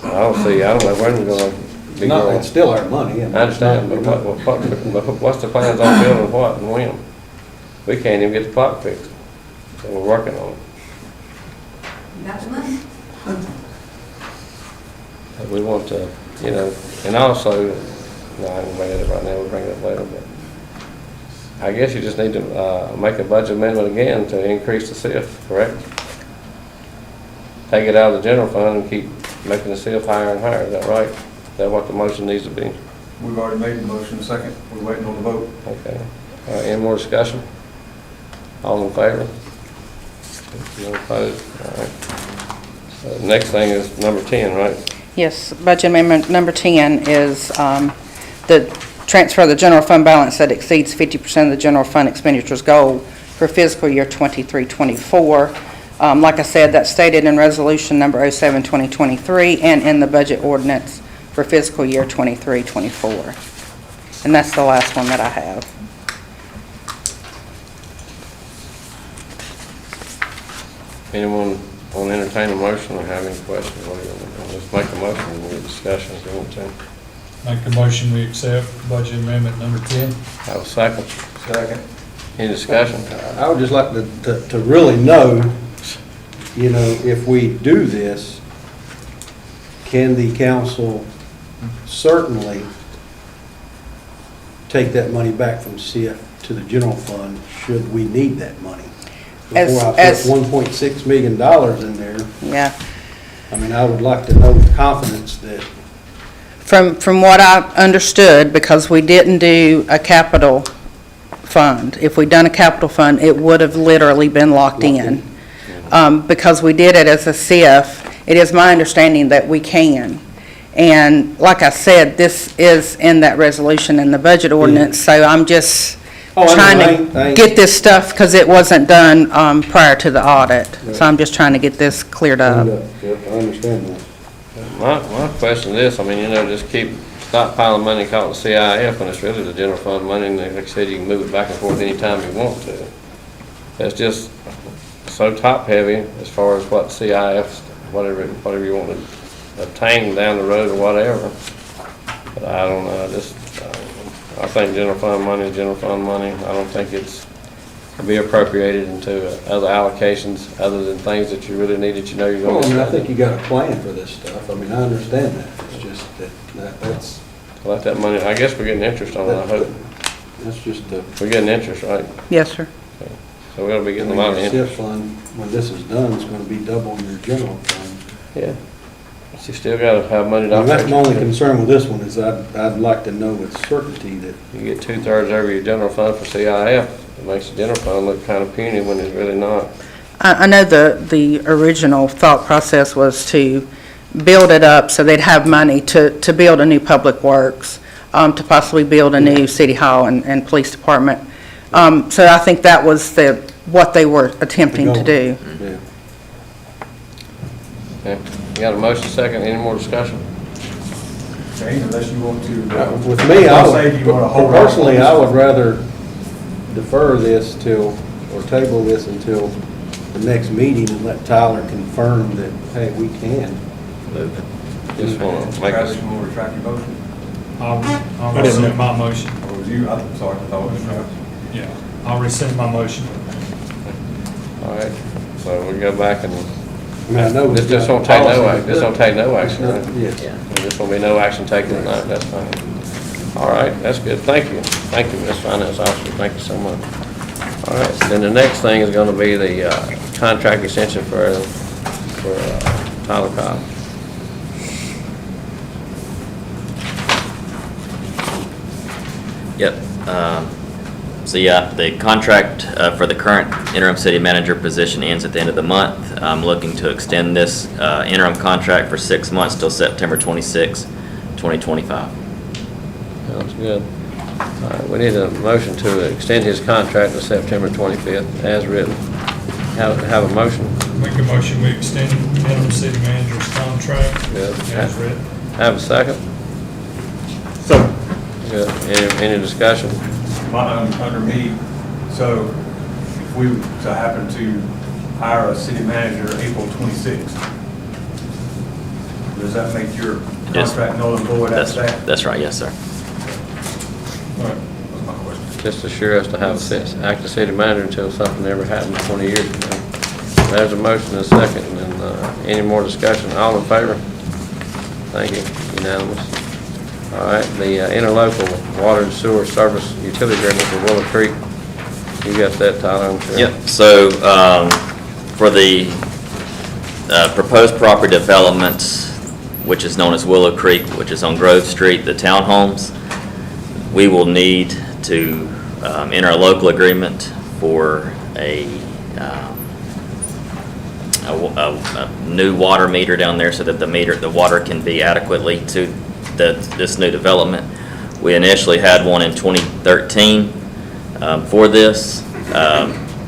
don't know when we're gonna be No, going. it's still our money. I understand, but what's the plans on building what and when? We can't even get the clock fixed, so we're working on it. Got the money? But we want to, you know, and also, no, I can bring it up right now, we'll bring it up later, but I guess you just need to make a budget amendment again to increase the CIF, correct? Take it out of the general fund and keep making the CIF higher and higher, is that right? Is that what the motion needs to be? We've already made the motion, second, we're waiting on the vote. Okay. Any more discussion? All in favor? No opposed? All right. Next thing is number 10, right? Yes, budget amendment number 10 is the transfer of the general fund balance that exceeds 50% of the general fund expenditures goal for fiscal year 23-24. Like I said, that's stated in resolution number 07-2023 and in the budget ordinance for fiscal year 23-24. And that's the last one that I have. Anyone want to entertain a motion or have any questions? Let's make a motion and we'll discussion if you want to. Make a motion, we accept budget amendment number 10. Have a second. Second. Any discussion? I would just like to really know, you know, if we do this, can the council certainly take that money back from CF to the general fund, should we need that money? Before I As- put $1.6 million in there, Yeah. I mean, I would like to know with confidence that, From what I understood, because we didn't do a capital fund, if we'd done a capital fund, it would have literally been locked in. Because we did it as a CIF, it is my understanding that we can. And like I said, this is in that resolution in the budget ordinance, so I'm just Oh, I know, trying I to ain't- get this stuff, because it wasn't done prior to the audit. So I'm just trying to get this cleared up. I understand that. My question is, I mean, you know, just keep stockpiling money called the CIF when it's really the general fund money, and like I said, you can move it back and forth anytime you want to. That's just so top-heavy as far as what CIF, whatever you want to obtain down the road or whatever. But I don't know, I think general fund money is general fund money. I don't think it's can be appropriated into other allocations other than things that you really need that you know you're Well, going I to mean, I spend. think you got a plan for this stuff. I mean, I understand that. It's just that's, Let that money, I guess we're getting interest on it, I hope. that's just the. We're getting interest, right? Yes, sir. So we're gonna be I getting a mean, lot of your interest. CIF fund, when this is done, is gonna be double your general fund. Yeah. But you still gotta have money to And that's my only operate. concern with this one, is I'd like to know with certainty that, You get 2/3 over your general fund for CIF. It makes the general fund look kind of puny when it's really not. I know the original thought process was to build it up so they'd have money to build a new public works, to possibly build a new city hall and police department. So I think that was what they were attempting to do. yeah. Okay. You got a motion second, any more discussion? Okay, unless you want to. With me, I Say you wanna hold would, off personally, on I this would one. rather defer this till, or table this until the next meeting and let Tyler confirm that, hey, we can. Just wanna make Travis, us, you want to retract your motion? I'll rescind my motion. Or was you, I'm sorry, I thought it was Travis. Yeah, I'll rescind my motion. all right. So we go back and, I mean, I know. we've this got don't take no policy, action, this don't take no action, right? Yes. There's gonna be no action taken tonight, that's fine. All right, that's good, thank you. Thank you, Ms. Finance Officer, thank you so much. All right, then the next thing is gonna be the contract extension for Tyler Cobb. Yep. So yeah, the contract for the current interim city manager position ends at the end of the month. I'm looking to extend this interim contract for 6 months till September 26, 2025. Sounds good. All right, we need a motion to extend his contract to September 25th as written. Have a motion? Make a motion, we extend interim city manager's contract Good. as written. Have a second? Good. Any discussion? Under me, so if we to happen to hire a city manager April 26th, does that make your Yes. contract null and void after that? That's right, yes, sir. All right, that's my question. Just assure us to have a active city manager until something ever happened 20 years ago. There's a motion and a second, and any more discussion? All in favor? Thank you, unanimous. All right, the interlocal water and sewer service utility agreement for Willow Creek. You got that, Tyler, I'm sure? Yep, so for the proposed property development, which is known as Willow Creek, which is on Grove Street, the townhomes, we will need to enter a local agreement for a new water meter down there so that the water can be adequately to this new development. We initially had one in 2013 for this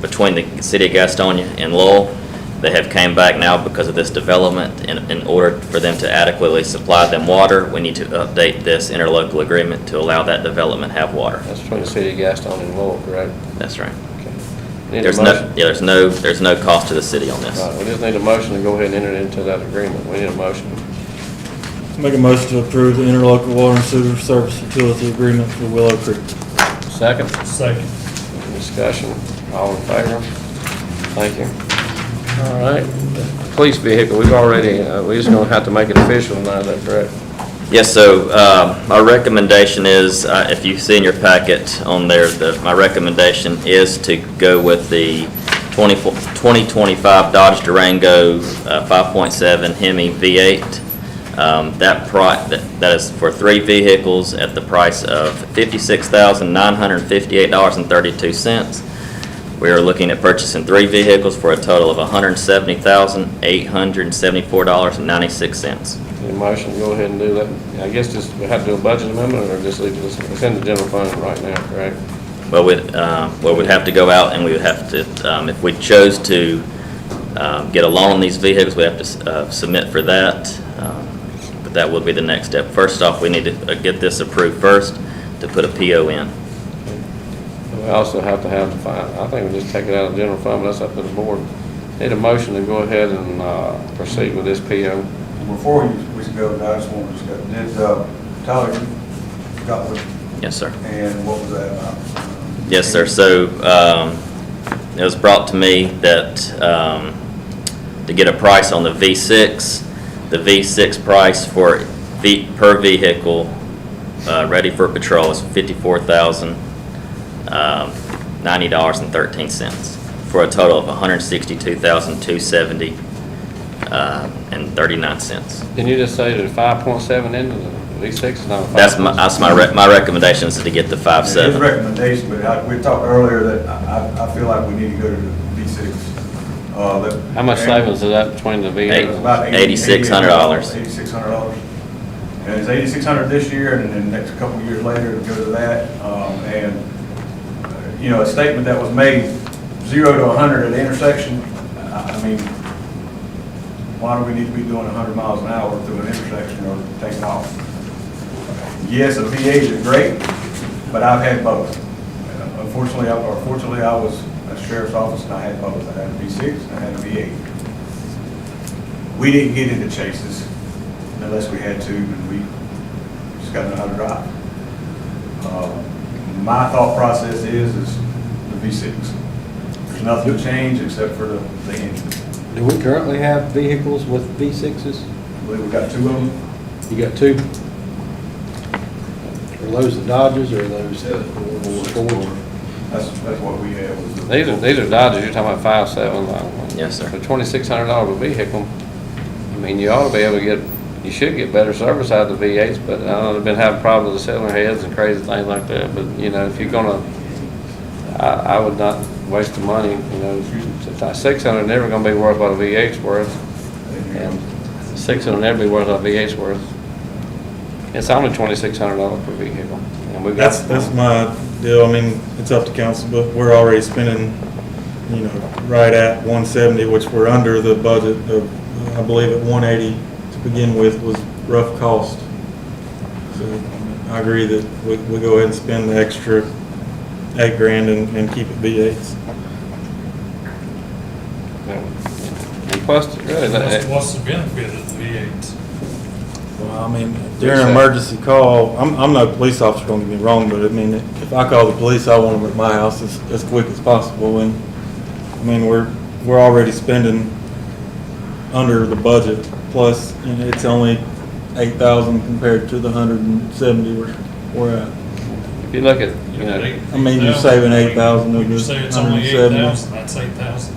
between the city of Gastonia and Lowell. They have came back now because of this development. In order for them to adequately supply them water, we need to update this interlocal agreement to allow that development have water. That's between the city of Gaston and Lowell, correct? That's right. Need a There's motion? there's no cost to the city on this. All right, we just need a motion to go ahead and enter into that agreement. We need a motion. Make a motion to approve the interlocal water and sewer service utility agreement for Willow Creek. Second? Second. Discussion, all in favor? Thank you. All right, police vehicle, we've already, we're just gonna have to make it official now, is that correct? Yes, so our recommendation is, if you see in your packet on there, my recommendation is to go with the 2025 Dodge Durango 5.7 Hemi V8. That is for 3 vehicles at the price of $56,958.32. We are looking at purchasing 3 vehicles for a total of $170,874.96. Any motion, go ahead and do that. I guess just, we have to do a budget amendment, or just leave this, it's in the general fund right now, correct? Well, we'd have to go out and we would have to, if we chose to get a loan on these vehicles, we have to submit for that. But that would be the next step. First off, we need to get this approved first to put a PO in. We also have to have the fine, I think we just take it out of the general fund, but that's up to the board. Need a motion to go ahead and proceed with this PO. Before we go, I just want to discuss, did, Tyler, you got what, Yes, sir. and what was that about? Yes, sir. So it was brought to me that to get a price on the V6, the V6 price for per vehicle ready for patrol is $54,090.13 for a total of $162,270.39. Can you just say that 5.7 into the V6 is not a 5.7? That's my recommendation is to get the His 5.7. recommendation, but we talked earlier that I feel like we need to go to the V6. How much savings is that between the V8? About $8,600. $8,600. And it's $8,600 this year, and then the next couple of years later, it'll go to that. You know, a statement that was made 0 to 100 at the intersection, I mean, why do we need to be doing 100 miles an hour through an intersection or taking off? Yes, a V8 is great, but I've had both. Fortunately, I was at the sheriff's office and I had both. I had a V6 and I had a V8. We didn't get into chases unless we had to, and we just got to know how to drive. My thought process is the V6. There's nothing to change except for the engine. Do we currently have vehicles with V6s? I believe we got 2 of them. You got 2? Are those the Dodges or are those Fords? That's what we have. Was These are Dodges, you're talking about 5.7. Yes, sir. For $2,600 a vehicle, I mean, you ought to be able to get, you should get better service out of the V8s, but I know they've been having problems with the cylinder heads and crazy things like that, but, you know, if you're gonna, I would not waste the money, you know, 600 never gonna be worth what a V8's worth, and 600 never be worth what a V8's worth. It's only $2,600 per vehicle, and we've got. That's my deal. I mean, it's up to council, but we're already spending, you know, right at 170, which we're under the budget of, I believe at 180 to begin with was rough cost. So I agree that we go ahead and spend the extra $8,000 and keep it V8s. And plus, really, What's the benefit of the V8s? Well, I mean, during an emergency call, I'm no police officer, don't get me wrong, but I mean, if I call the police, I want them at my house as quick as possible. And I mean, we're already spending under the budget, plus, you know, it's only 8,000 compared to the 170 we're at. if you look at, you know, I mean, you're saving 8,000 of When you this say it's only 170. 8,000, that's 8,000.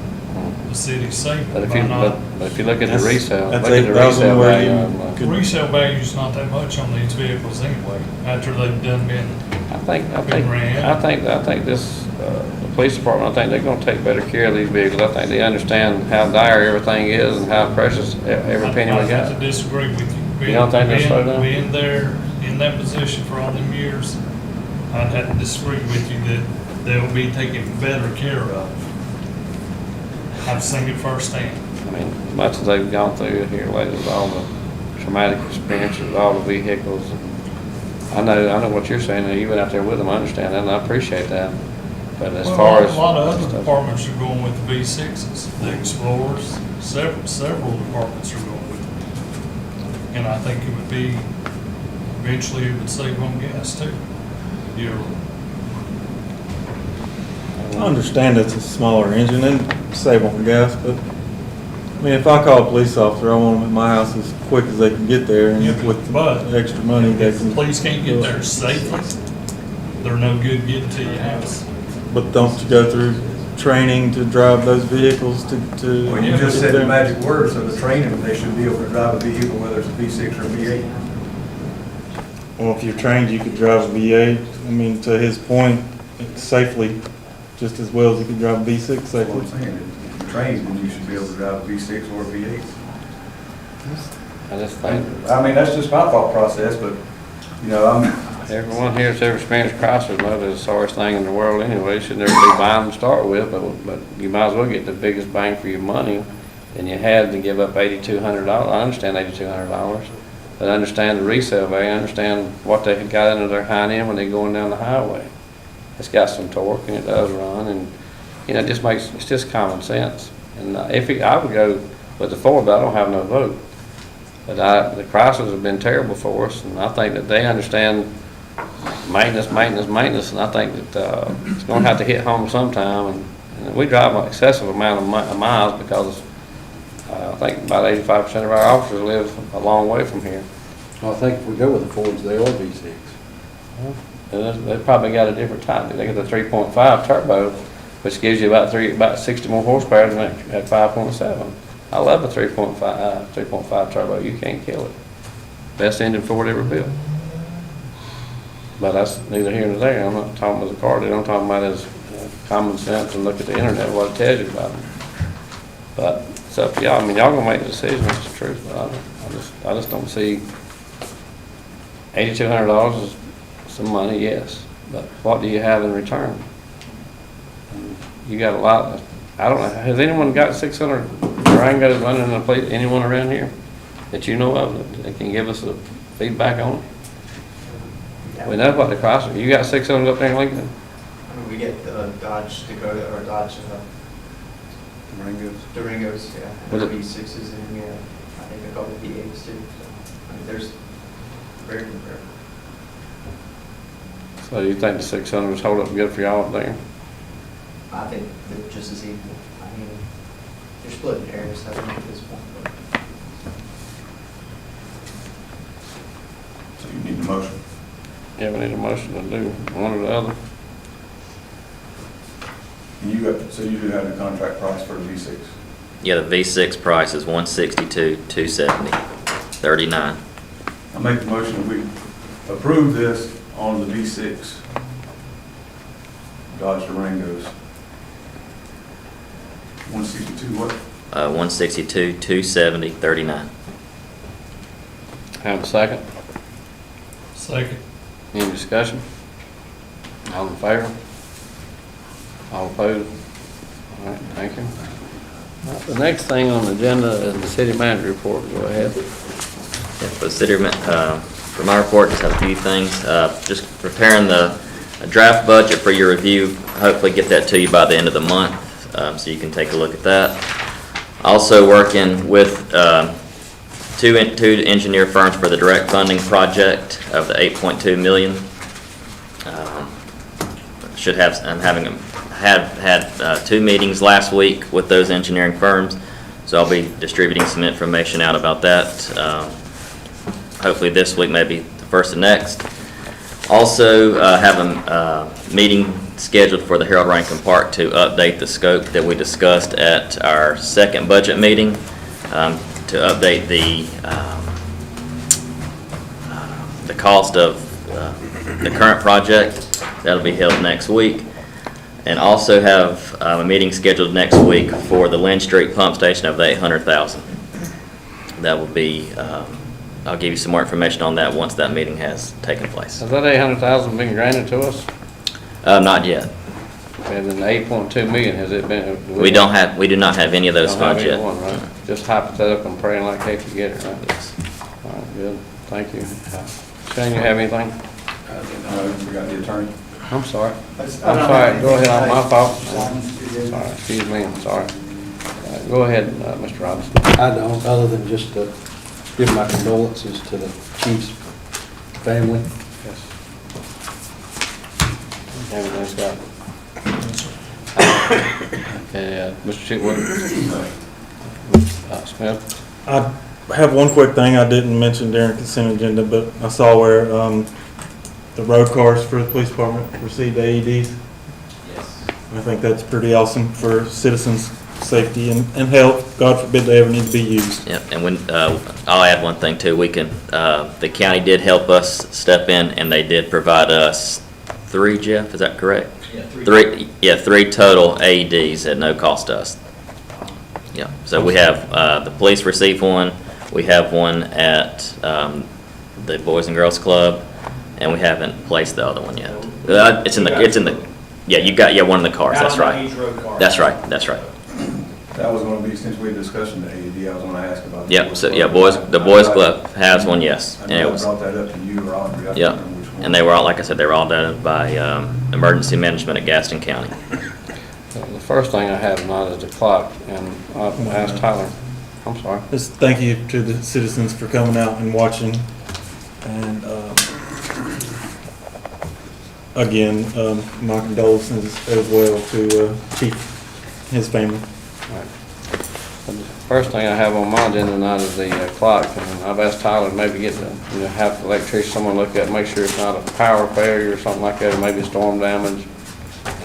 The city's saving but if by you, not. but if you look at the resale, look That's at the 8,000 resale where value you on The could- resale value's not that much on these vehicles anyway, after they've done been. I think this, the police department, I think they're gonna take better care of these vehicles. I think they understand how dire everything is and how precious every penny we I'd have got. to disagree with you. You don't think they'll slow down? Being there, in that position for all them years, I'd have to disagree with you that they'll be taken better care of. I've seen it firsthand. I mean, as much as they've gone through here lately with all the traumatic experiences, with all the vehicles. I know what you're saying, and you've been out there with them, I understand that, and I appreciate that. But as Well, far as. a lot of other departments are going with the V6s, the Explorers, several departments are going with them. And I think it would be, eventually it would save on gas too. You're, I understand it's a smaller engine and save on gas, but, I mean, if I call a police officer, I want them at my house as quick as they can get there, and with but the extra money, they if the can. police can't get there safely, they're no good getting to your house. But don't you go through training to drive those vehicles to? Well, you just said get the there? magic words of the training, they should be able to drive a vehicle, whether it's a V6 or a V8. Well, if you're trained, you could drive a V8. I mean, to his point, safely, just as well as you could drive a V6 That's what I'm safely. saying. If you're trained, then you should be able to drive a V6 or a V8. I just think I mean, that's just my thought process, but, you know, everyone here that's ever experienced Chrysler knows it's the sorest thing in the world anyway. You should never be buying them to start with, but you might as well get the biggest bang for your money than you had to give up $8,200. I understand $8,200, but I understand the resale value. I understand what they had got into their hind end when they're going down the highway. It's got some torque and it does run, and you know, it's just common sense. And I would go with the Ford, but I don't have no vote. But the Chryslers have been terrible for us, and I think that they understand maintenance, and I think that it's going to have to hit home sometime. And we drive an excessive amount of miles because I think about 85% of our officers live a long way from here. Well, I think if we go with the Fords, they are V6. And they probably got a different type. They got the 3.5 turbo, which gives you about 60 more horsepower than at 5.7. I love a 3.5 turbo. You can't kill it. Best engine Ford ever built. But that's neither here nor there. I'm not talking about the car dealer. I'm talking about his common sense and look at the internet, what it tells you about them. But it's up to y'all. I mean, y'all gonna make the decision. That's the truth. But I just don't see $8,200 is some money, yes. But what do you have in return? And you got a lot of, I don't know. Has anyone got 600 Durangos running in a place? Anyone around here that you know of that can give us a feedback on it? We know what the Chrysler. You got 600 up there in Lincoln? We get Dodge Dakota or Dodge Durangos, yeah, Was and it- V6s, and yeah, I think a couple V8s too. So, I mean, there's very comparable. So you think the 600s hold up good for y'all up there? I think they're just as equal. I mean, they're splitting hairs, I think, at this point. But so you need a motion. Yeah, we need a motion to do one or the other. And so you do have the contract price for the V6. Yeah, the V6 price is $162,270, $39. I make the motion that we approve this on the V6 Dodge Durangos. 162 what? $162,270, $39. Have a second? second. Any discussion? All in favor? All opposed? All right, thank you. All right, the next thing on the agenda is the city manager report. Go ahead. Yeah, for the city, for my report, just have a few things. Just preparing the draft budget for your review. Hopefully get that to you by the end of the month, so you can take a look at that. Also working with two engineer firms for the direct funding project of the $8.2 million. Had 2 meetings last week with those engineering firms, so I'll be distributing some information out about that. Hopefully this week, maybe the first of next. Also have a meeting scheduled for the Harold Rankin Park to update the scope that we discussed at our second budget meeting, to update the cost of the current project. That'll be held next week. And also have a meeting scheduled next week for the Lynn Street pump station of the $800,000. That will be, I'll give you some more information on that once that meeting has taken place. Has that $800,000 been granted to us? Not yet. And then the $8.2 million, has it been? We do not have any of those Don't have funds yet. either one, right? Just hypothetical and praying like heck you get it, right? Yes. All right, good, thank you. Shane, you have anything? No, we got the attorney. I'm sorry. I'm sorry, go ahead, my fault. Sorry, excuse me, I'm sorry. Go ahead, Mr. Robinson. I don't, other than just give my condolences to the chief's family. Everything's got. Okay, Mr. Chitwood. Smith. I have one quick thing I didn't mention during consent agenda, but I saw where the road cars for the police department received AEDs. Yes. I think that's pretty awesome for citizens' safety and health. God forbid they ever need to be used. Yep, and when, I'll add one thing too, the county did help us step in, and they did provide us 3, Jeff, is that correct? Yeah, 3 total AEDs at no cost to us. Yeah, so we have, the police received one, we have one at, the Boys and Girls Club, and we haven't placed the other one yet. It's in the, yeah, you got one in the cars, that's right. That's right. That was gonna be, since we discussed the AED, I was gonna ask about. Yep, so, yeah, the Boys Club has one, yes. I And it know I was, brought that up to you or Audrey. I can't yeah, remember which one. and they were all, like I said, they were all done by, emergency management at Gaston County. The first thing I have not is the clock, and I've asked Tyler, I'm sorry. Just thank you to the citizens for coming out and watching. And again, my condolences as well to Chief, his family. The first thing I have on my agenda tonight is the clock, and I've asked Tyler to maybe get the, have the electrician, someone look at it, make sure it's not a power failure or something like that, or maybe storm damage,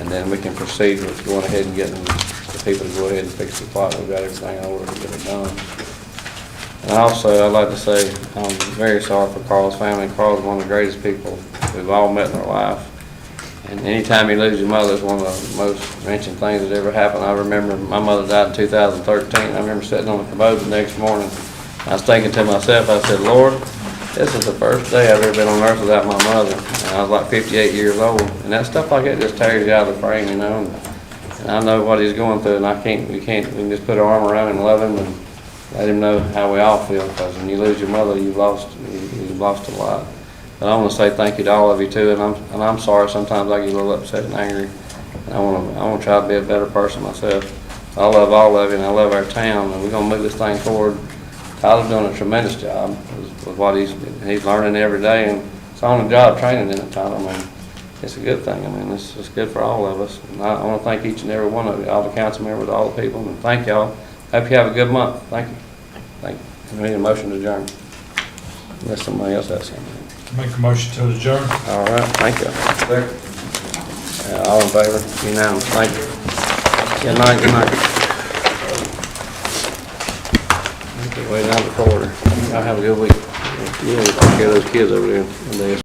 and then we can proceed with going ahead and getting the people to go ahead and fix the clock. We've got everything in order to get it done. And also, I'd like to say, I'm very sorry for Carl's family. Carl's one of the greatest people we've all met in our life. And anytime you lose your mother, it's one of the most wrenching things that ever happened. I remember my mother died in 2013. I remember sitting on the commode the next morning. I was thinking to myself, I said, Lord, this is the first day I've ever been on earth without my mother. And I was like 58 years old. And that stuff like that just tears you out of the frame, you know. And I know what he's going through, and we can just put our arm around him and love him and let him know how we all feel. Because when you lose your mother, you've lost a lot. But I want to say thank you to all of you too, and I'm sorry sometimes I get a little upset and angry. And I want to try to be a better person myself. I love all of you, and I love our town, and we're going to move this thing forward. Tyler's doing a tremendous job with what he's learning every day, and it's on the job training in it, Tyler. I mean, it's a good thing. I mean, it's good for all of us. And I want to thank each and every one of you, all the council members, all the people, and thank y'all. Hope you have a good month. Thank you. Thank you. We need a motion to adjourn. Unless somebody else has something. Make a motion to adjourn. All right, thank you. All in favor? Unanimous. Thank you. Good night, good night. Way down the corridor. Y'all have a good week. Yeah, take care of those kids over there.